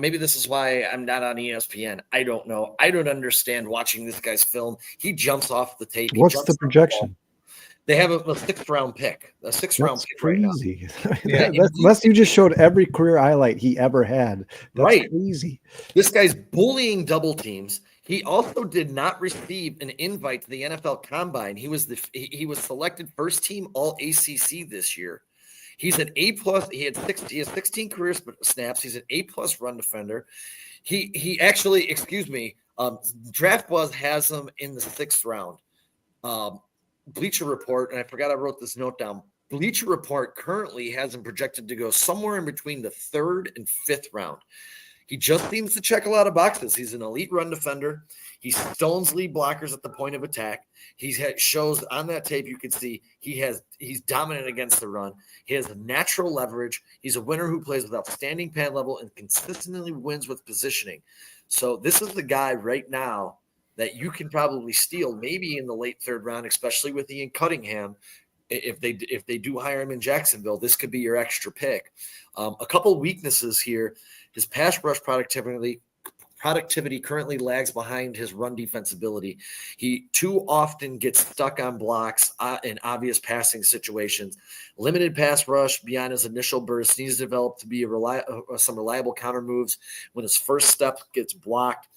maybe this is why I'm not on ESPN. I don't know. I don't understand watching this guy's film. He jumps off the tape. What's the projection? They have a 6th round pick. A 6th round pick crazy. Right now. Yeah, unless you just showed every career highlight he ever had. That's crazy. This guy's bullying double teams. He also did not receive an invite to the NFL Combine. He was selected first team All ACC this year. He's an A+. He has 16 career snaps. He's an A+ run defender. He actually, Draft Buzz has him in the 6th round. Bleacher Report, and I forgot I wrote this note down. Bleacher Report currently has him projected to go somewhere in between the 3rd and 5th round. He just seems to check a lot of boxes. He's an elite run defender. He stones lead blockers at the point of attack. Shows on that tape you can see he's dominant against the run. He has natural leverage. He's a winner who plays with outstanding pad level and consistently wins with positioning. So this is the guy right now that you can probably steal maybe in the late 3rd round, especially with Ian Cunningham. If they do hire him in Jacksonville, this could be your extra pick. A couple weaknesses here. His pass rush productivity productivity currently lags behind his run defense ability. He too often gets stuck on blocks in obvious passing situations. Limited pass rush beyond his initial burst needs to develop to be some reliable counter moves when his first step gets blocked.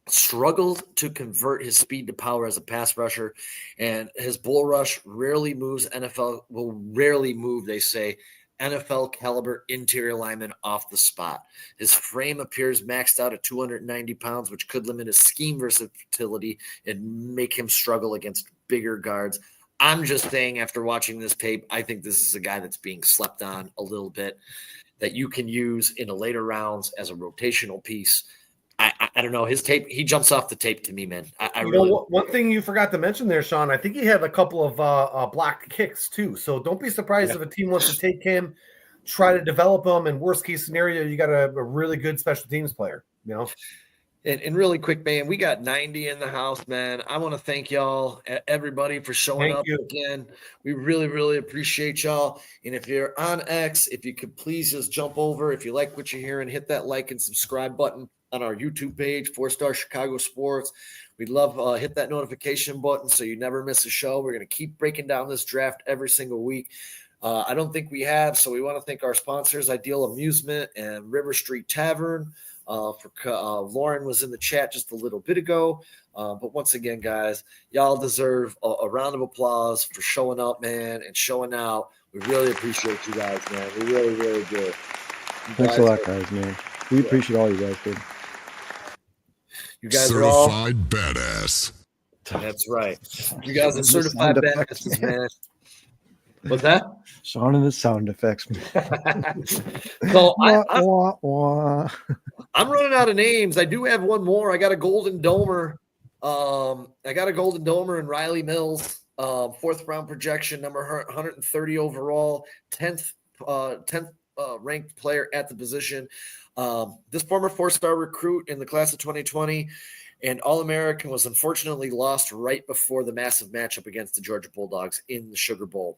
Struggled to convert his speed to power as a pass rusher, and his bull rush rarely moves they say, NFL caliber interior lineman off the spot. His frame appears maxed out at 290 pounds, which could limit his scheme versatility and make him struggle against bigger guards. I'm just saying, after watching this tape, I think this is a guy that's being slept on a little bit, that you can use in the later rounds as a rotational piece. I don't know. His tape, he jumps off the tape to me, man. One thing you forgot to mention there, Sean, I think he had a couple of blocked kicks too. So don't be surprised if a team wants to take him, try to develop him, and worst case scenario, you got a really good special teams player, you know? And really quick, man, we got 90 in the house, man. I want to thank y'all, everybody, for showing up again. We really, really appreciate y'all. And if you're on X, if you could please just jump over. If you like what you're hearing, hit that like and subscribe button on our YouTube page, 4-Star Chicago Sports. We'd love hit that notification button so you never miss a show. We're going to keep breaking down this draft every single week. I don't think we have, so we want to thank our sponsors, Ideal Amusement and River Street Tavern. Lauren was in the chat just a little bit ago. But once again, guys, y'all deserve a round of applause for showing up, man, and showing out. We really appreciate you guys, man. We really, really do. Thanks a lot, guys, man. We appreciate all you guys, dude. You guys certified are all badass. That's right. You guys are certified badasses, man. What's that? Sean and the sound effects. So I'm running out of names. I do have one more. I got a Golden Domer. And Riley Mills, 4th round projection, number 130 overall, 10th ranked player at the position. This former 4-star recruit in the class of 2020 and All-American was unfortunately lost right before the massive matchup against the Georgia Bulldogs in the Sugar Bowl.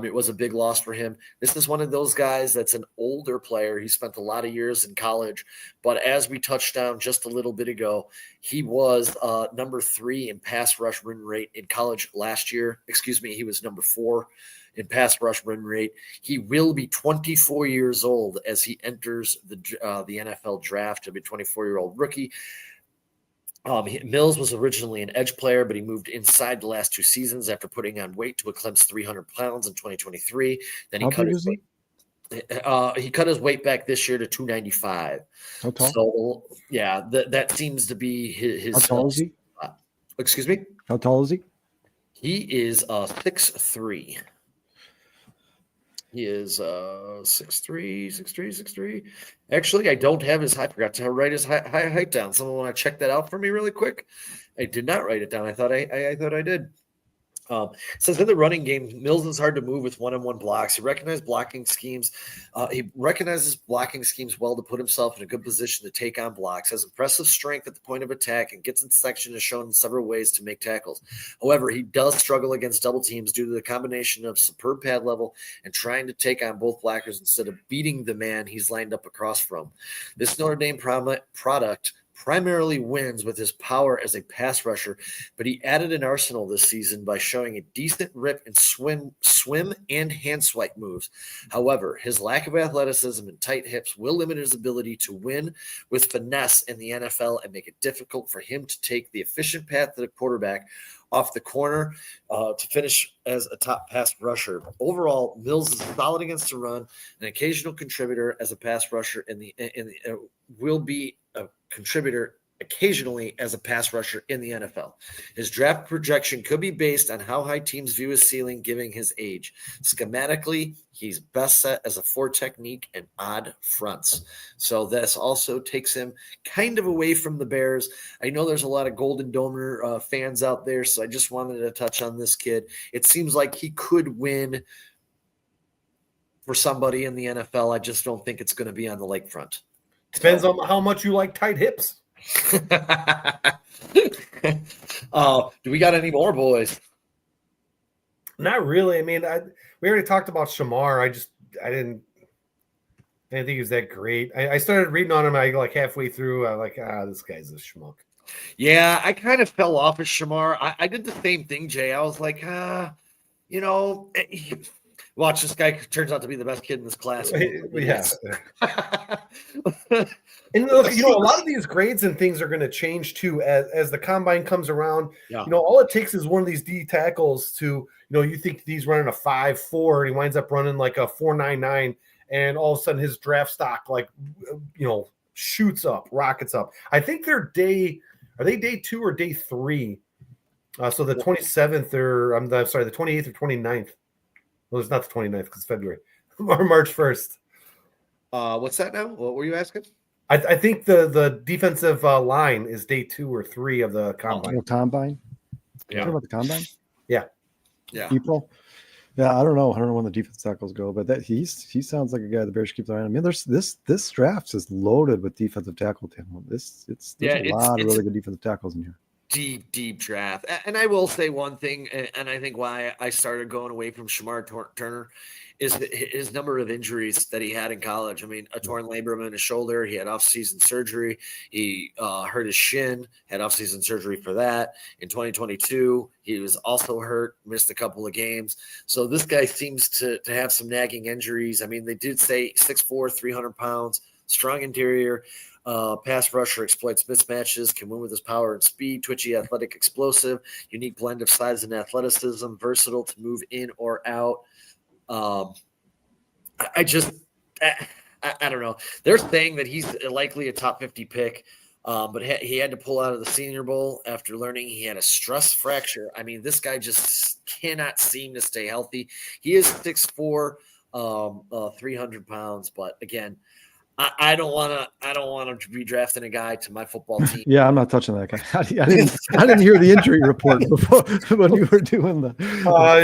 It was a big loss for him. This is one of those guys that's an older player. He spent a lot of years in college, but as we touched on just a little bit ago, he was number 3 in pass rush win rate in college last year. He was number 4 in pass rush win rate. He will be 24 years old as he enters the NFL draft. He'll be a 24-year-old rookie. Mills was originally an edge player, but he moved inside the last 2 seasons after putting on weight to a Clem's 300 pounds in 2023. Then he cut his weight back this year to 295. How tall? So yeah, that seems to be his. How tall is he? Excuse me? How tall is he? He is 6'3". He is 6'3". Actually, I don't have his height. I forgot to write his height down. Someone want to check that out for me really quick? I did not write it down. I thought I did. Says in the running game, Mills is hard to move with one-on-one blocks. He recognizes blocking schemes. He recognizes blocking schemes well to put himself in a good position to take on blocks. Has impressive strength at the point of attack and gets in section as shown in several ways to make tackles. However, he does struggle against double teams due to the combination of superb pad level and trying to take on both blockers instead of beating the man he's lined up across from. This Notre Dame product primarily wins with his power as a pass rusher, but he added an arsenal this season by showing a decent rip and swim and hand swipe moves. However, his lack of athleticism and tight hips will limit his ability to win with finesse in the NFL and make it difficult for him to take the efficient path to the quarterback off the corner to finish as a top pass rusher. Overall, Mills is solid against the run, an occasional contributor as a pass rusher, will be a contributor occasionally as a pass rusher in the NFL. His draft projection could be based on how high teams view his ceiling given his age. Schematically, he's best set as a 4 technique and odd fronts. So this also takes him kind of away from the Bears. I know there's a lot of Golden Domer fans out there, so I just wanted to touch on this kid. It seems like he could win for somebody in the NFL. I just don't think it's going to be on the lakefront. Depends on how much you like tight hips. Do we got any more, boys? Not really. I mean, we already talked about Shamar. I didn't. I didn't think he was that great. I started reading on him. Like halfway through, I'm like, this guy's a schmuck. Yeah, I kind of fell off of Shamar. I did the same thing, Jay. I was like, watch, this guy turns out to be the best kid in this class. Yeah. And look, a lot of these grades and things are going to change too as the combine comes around. Yeah. All it takes is one of these D tackles to, you think he's running a 5.4 and he winds up running like a 4.99, and all of a sudden his draft stock shoots up, rockets up. I think are they day 2 or day 3? So the 27th or sorry, the 28th or 29th. Well, it's not the 29th because it's February or March 1st. What's that now? What were you asking? I think the defensive line is day 2 or 3 of the combine. Oh, combine? Yeah. Talking about the combine? Yeah. April? Yeah, I don't know. I don't know when the defense tackles go, but he sounds like a guy the Bears keep their eye on. I mean, this draft is loaded with defensive tackle talent. There's a lot of really good defensive tackles in here. Deep draft. And I will say one thing, and I think why I started going away from Shamar Turner is his number of injuries that he had in college. I mean, a torn labrum in his shoulder. He had off-season surgery. He hurt his shin, had off-season surgery for that. In 2022, he was also hurt, missed a couple of games. So this guy seems to have some nagging injuries. I mean, they did say 6'4", 300 pounds, strong interior. Pass rusher, exploits mismatches, can win with his power and speed, twitchy, athletic, explosive, unique blend of size and athleticism, versatile to move in or out. I don't know. They're saying that he's likely a top 50 pick, but he had to pull out of the Senior Bowl after learning he had a stress fracture. I mean, this guy just cannot seem to stay healthy. He is 6'4", 300 pounds, but again, I don't want to be drafting a guy to my football team. Yeah, I'm not touching that guy. I didn't hear the injury report before when you were doing the.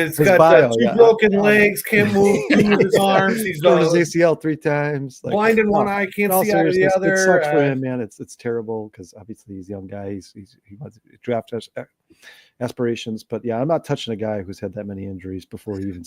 He's got bio, 2 broken legs, can't move his arms. He's torn his ACL 3 times. Blind in one eye, can't see out of the other. It sucks for him, man. It's terrible because obviously he's a young guy. He wants draft aspirations, but yeah, I'm not touching a guy who's had that many injuries before he even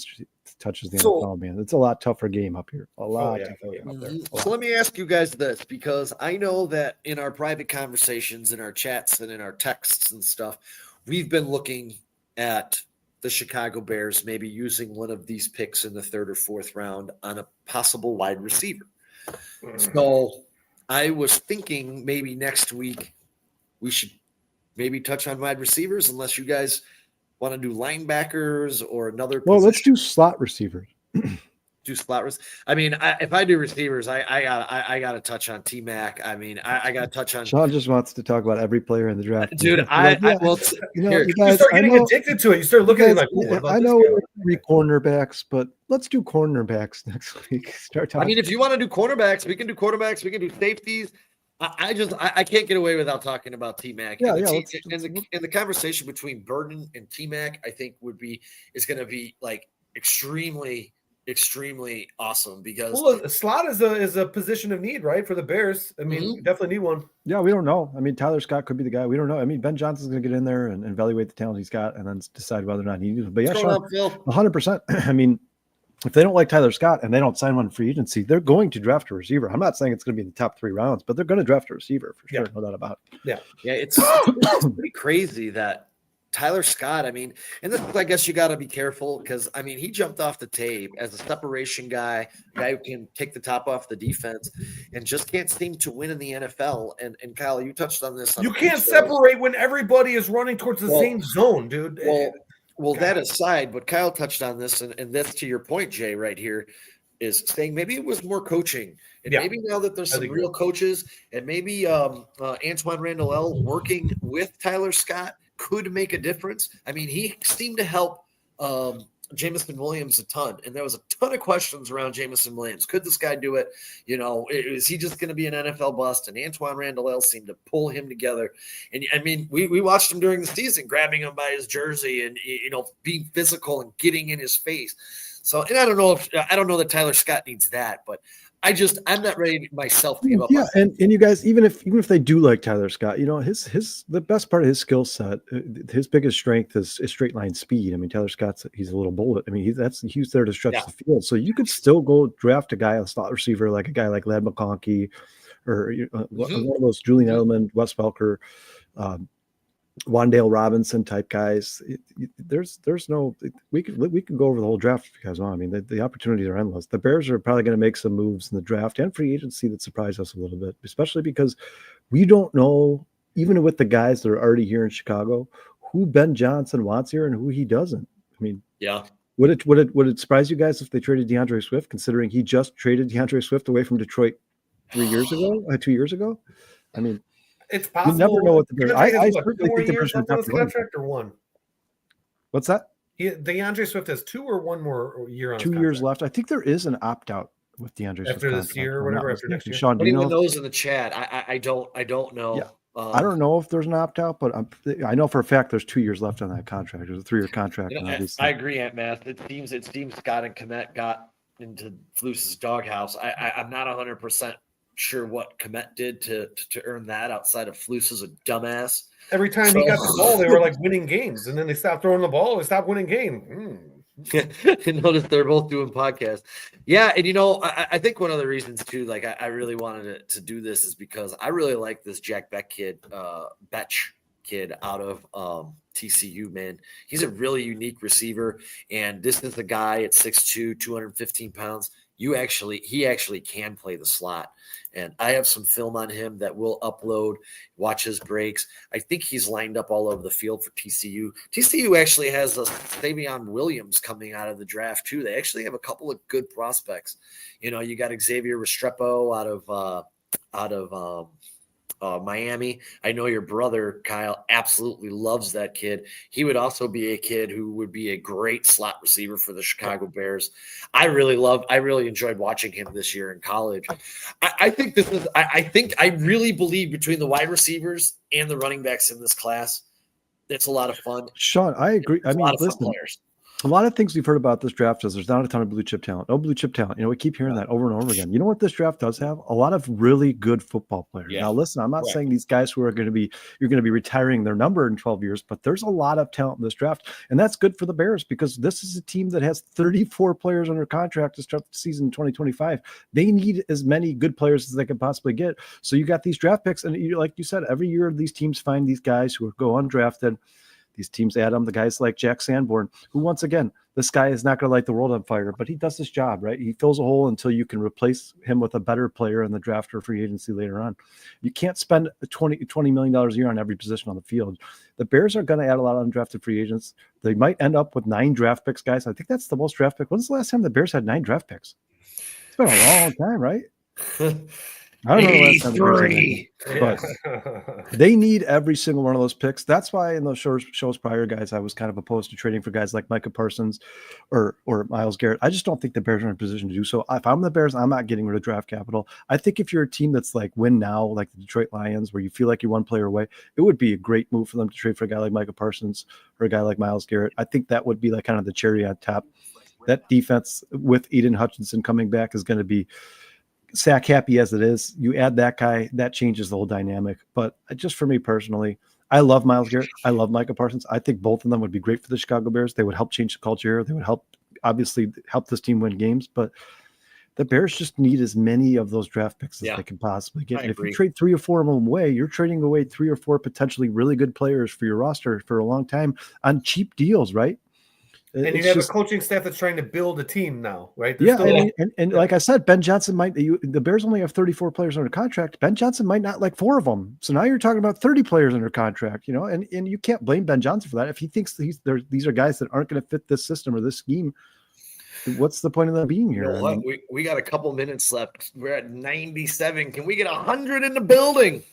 touches the NFL, man. It's a lot tougher game up here. Tougher game up there. So let me ask you guys this, because I know that in our private conversations, in our chats, and in our texts and stuff, we've been looking at the Chicago Bears maybe using one of these picks in the 3rd or 4th round on a possible wide receiver. So I was thinking maybe next week we should maybe touch on wide receivers, unless you guys want to do linebackers or another position. Well, let's do slot receivers. Do slot receivers. I mean, if I do receivers, I got to touch on T-Mac. I mean, I got to touch on. Sean just wants to talk about every player in the draft. Dude, you start getting addicted to it. You start looking at it like, I know we're 3 cornerbacks, but let's do cornerbacks next week. Start talking. I mean, if you want to do cornerbacks, we can do quarterbacks. We can do safeties. I can't get away without talking about T-Mac. Yeah, and the conversation between Burden and T-Mac, I think is going to be like extremely awesome, because slot is a position of need, right, for the Bears. I mean, we definitely need one. Yeah, we don't know. I mean, Tyler Scott could be the guy. We don't know. I mean, Ben Johnson's going to get in there and evaluate the talent he's got, and then decide whether or not he needs him. But yeah, Sean, 100%. I mean, if they don't like Tyler Scott and they don't sign one in free agency, they're going to draft a receiver. I'm not saying it's going to be in the top 3 rounds, but they're going to draft a receiver for sure. No doubt about it. Yeah, it's pretty crazy that Tyler Scott, I mean, and this, I guess you got to be careful, because, I mean, he jumped off the tape as a separation guy who can take the top off the defense, and just can't seem to win in the NFL. And Kyle, you touched on this. You can't separate when everybody is running towards the same zone, dude. Well, that aside, but Kyle touched on this, and that's to your point, Jay, right here, is saying maybe it was more coaching. And maybe now that there's some real coaches, and maybe Antoine Randall working with Tyler Scott could make a difference. I mean, he seemed to help Jamison Williams a ton, and there was a ton of questions around Jamison Williams. Could this guy do it? You know, is he just going to be an NFL bust? And Antoine Randall seemed to pull him together. And I mean, we watched him during the season, grabbing him by his jersey and, you know, being physical and getting in his face. So, and I don't know that Tyler Scott needs that, but I'm not ready myself to give up. Yeah, and you guys, even if they do like Tyler Scott, the best part of his skill set, his biggest strength is straight line speed. I mean, Tyler Scott's he's a little bullet. I mean, he's there to stretch the field. So you could still go draft a guy, a slot receiver, like a guy like Ladd McConkey, or one of those Julian Edelman, Wes Welker, Wan'Dale Robinson type guys. There's no we could go over the whole draft if you guys want. I mean, the opportunities are endless. The Bears are probably going to make some moves in the draft and free agency that surprise us a little bit, especially because we don't know, even with the guys that are already here in Chicago, who Ben Johnson wants here and who he doesn't. I mean, would it surprise you guys if they traded DeAndre Swift, considering he just traded DeAndre Swift away from Detroit 2 years ago? I mean, it's possible. You never know what the Bears. I certainly think the Bears on his contract or one. What's that? DeAndre Swift has 2 or 1 more year on 2 years left. I think there is an opt out with DeAndre Swift after this year or whatever. After next year. Sean, do you know? Those in the chat. I don't know. Yeah. I don't know if there's an opt out, but I know for a fact there's 2 years left on that contract. There's a 3-year contract. I agree, Aunt Math. It seems Scott and Komet got into Flus's doghouse. I'm not 100% sure what Komet did to earn that outside of Flus is a dumbass. Every time he got the ball, they were like winning games, and then they stopped throwing the ball. They stopped winning game. You notice they're both doing podcasts. Yeah, and I think one of the reasons too, like I really wanted to do this is because I really like this Jack Beck kid, Betch kid out of TCU, man. He's a really unique receiver, and this is the guy at 6'2", 215 pounds. He actually can play the slot. And I have some film on him that we'll upload, watch his breaks. I think he's lined up all over the field for TCU. TCU actually has a Calebwilliams coming out of the draft too. They actually have a couple of good prospects. You got Xavier Restrepo out of Miami. I know your brother Kyle absolutely loves that kid. He would also be a kid who would be a great slot receiver for the Chicago Bears. I really enjoyed watching him this year in college. I really believe between the wide receivers and the running backs in this class, it's a lot of fun. Sean, I agree. I mean, listen, a lot of things we've heard about this draft is there's not a ton of blue chip talent. No blue chip talent. We keep hearing that over and over again. You know what this draft does have? A lot of really good football players. Yeah. Now, listen, I'm not saying these guys who are you're going to be retiring their number in 12 years, but there's a lot of talent in this draft. And that's good for the Bears because this is a team that has 34 players under contract to start the season in 2025. They need as many good players as they can possibly get. So you got these draft picks. And like you said, every year these teams find these guys who go undrafted. These teams add them, the guys like Jack Sanborn, who once again, this guy is not going to light the world on fire, but he does his job, right? He fills a hole until you can replace him with a better player in the draft or free agency later on. You can't spend $20 million a year on every position on the field. The Bears are going to add a lot of undrafted free agents. They might end up with 9 draft picks, guys. I think that's the most draft pick. When's the last time the Bears had 9 draft picks? It's been a long time, right? I don't know the last time the Bears had, but they need every single one of those picks. That's why in those shows prior, guys, I was kind of opposed to trading for guys like Micah Parsons or Myles Garrett. I just don't think the Bears are in a position to do so. If I'm the Bears, I'm not getting rid of draft capital. I think if you're a team that's like win now, like the Detroit Lions, where you feel like you're one player away, it would be a great move for them to trade for a guy like Micah Parsons or a guy like Myles Garrett. I think that would be like kind of the cherry on top. That defense with Eden Hutchinson coming back is going to be sack happy as it is. You add that guy, that changes the whole dynamic. But just for me personally, I love Myles Garrett. I love Micah Parsons. I think both of them would be great for the Chicago Bears. They would help change the culture. They would help this team win games. But the Bears just need as many of those draft picks as they can possibly get. And if you trade 3 or 4 of them away, you're trading away 3 or 4 potentially really good players for your roster for a long time on cheap deals, right? And you have a coaching staff that's trying to build a team now, right? And like I said, Ben Johnson the Bears only have 34 players under contract. Ben Johnson might not like 4 of them. So now you're talking about 30 players under contract, and you can't blame Ben Johnson for that. If he thinks these are guys that aren't going to fit this system or this scheme, what's the point of them being here? We got a couple minutes left. We're at 97. Can we get 100 in the building?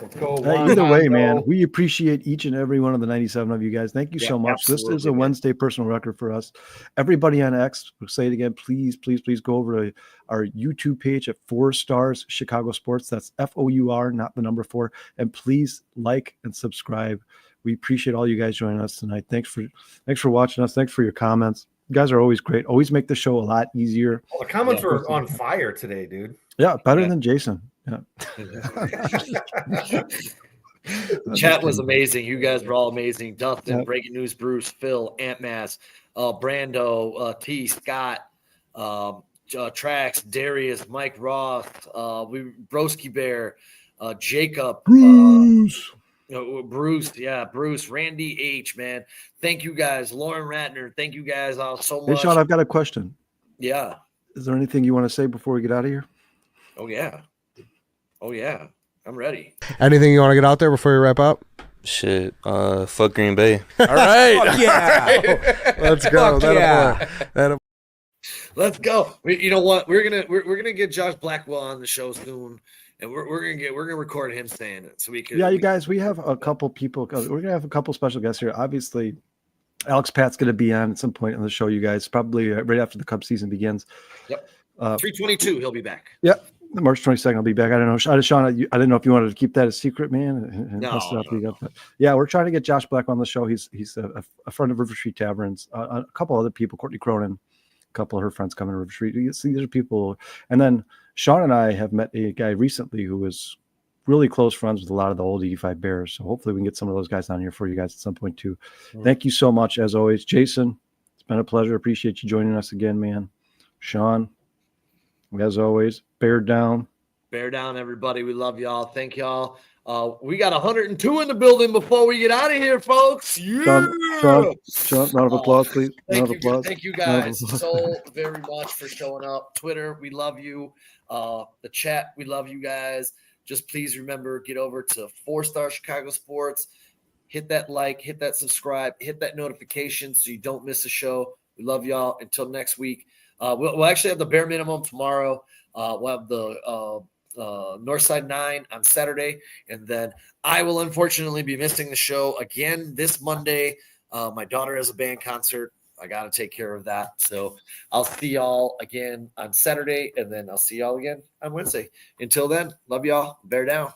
Let's go. Either way, man, we appreciate each and every one of the 97 of you guys. Thank you so much. This is a Wednesday personal record for us. Everybody on X, we'll say it again, please go over to our YouTube page at 4 Stars Chicago Sports. That's FOUR, not the number 4. And please like and subscribe. We appreciate all you guys joining us tonight. Thanks for watching us. Thanks for your comments. You guys are always great. Always make the show a lot easier. Well, the comments were on fire today, dude. Yeah, better than Jason. Yeah. The chat was amazing. You guys were all amazing. Dustin, Breaking News, Bruce, Phil, Ant Mass, Brando, T, Scott, Trax, Darius, Mike Roth, Broski Bear, Jacob, Bruce. Bruce, Randy H, man. Thank you guys. Lauren Ratner, thank you guys all so much. Hey, Sean, I've got a question. Yeah. Is there anything you want to say before we get out of here? Oh, yeah. I'm ready. Anything you want to get out there before we wrap up? Shit, fuck Green Bay. All right. Yeah. Let's go. Let's go. You know what? We're gonna get Josh Blackwell on the show soon, and we're gonna record him saying it so we can. Yeah, you guys, we have a couple people. We're gonna have a couple special guests here. Obviously, Alex Pat's gonna be on at some point on the show. You guys, probably right after the Cubs season begins. Yep. 322, he'll be back. Yep. March 22nd, I'll be back. I don't know, Sean. I didn't know if you wanted to keep that a secret, man. No. But yeah, we're trying to get Josh Black on the show. He's a friend of River Street Taverns. A couple other people, Courtney Cronin, a couple of her friends coming to River Street. You see, these are people. And then Sean and I have met a guy recently who was really close friends with a lot of the old 85 Bears. So hopefully we can get some of those guys on here for you guys at some point too. Thank you so much, as always, Jason. It's been a pleasure. Appreciate you joining us again, man. Sean, as always, bear down. Bear down, everybody. We love y'all. Thank y'all. We got 102 in the building before we get out of here, folks. Yeah. Sean, round of applause, please. Thank you guys so very much for showing up. Twitter, we love you. The chat, we love you guys. Just please remember, get over to 4-Star Chicago Sports. Hit that like, hit that subscribe, hit that notification so you don't miss a show. We love y'all. Until next week. We'll actually have the bare minimum tomorrow. We'll have the Northside 9 on Saturday. And then I will unfortunately be missing the show again this Monday. My daughter has a band concert. I got to take care of that. So I'll see y'all again on Saturday, and then I'll see y'all again on Wednesday. Until then, love y'all. Bear down.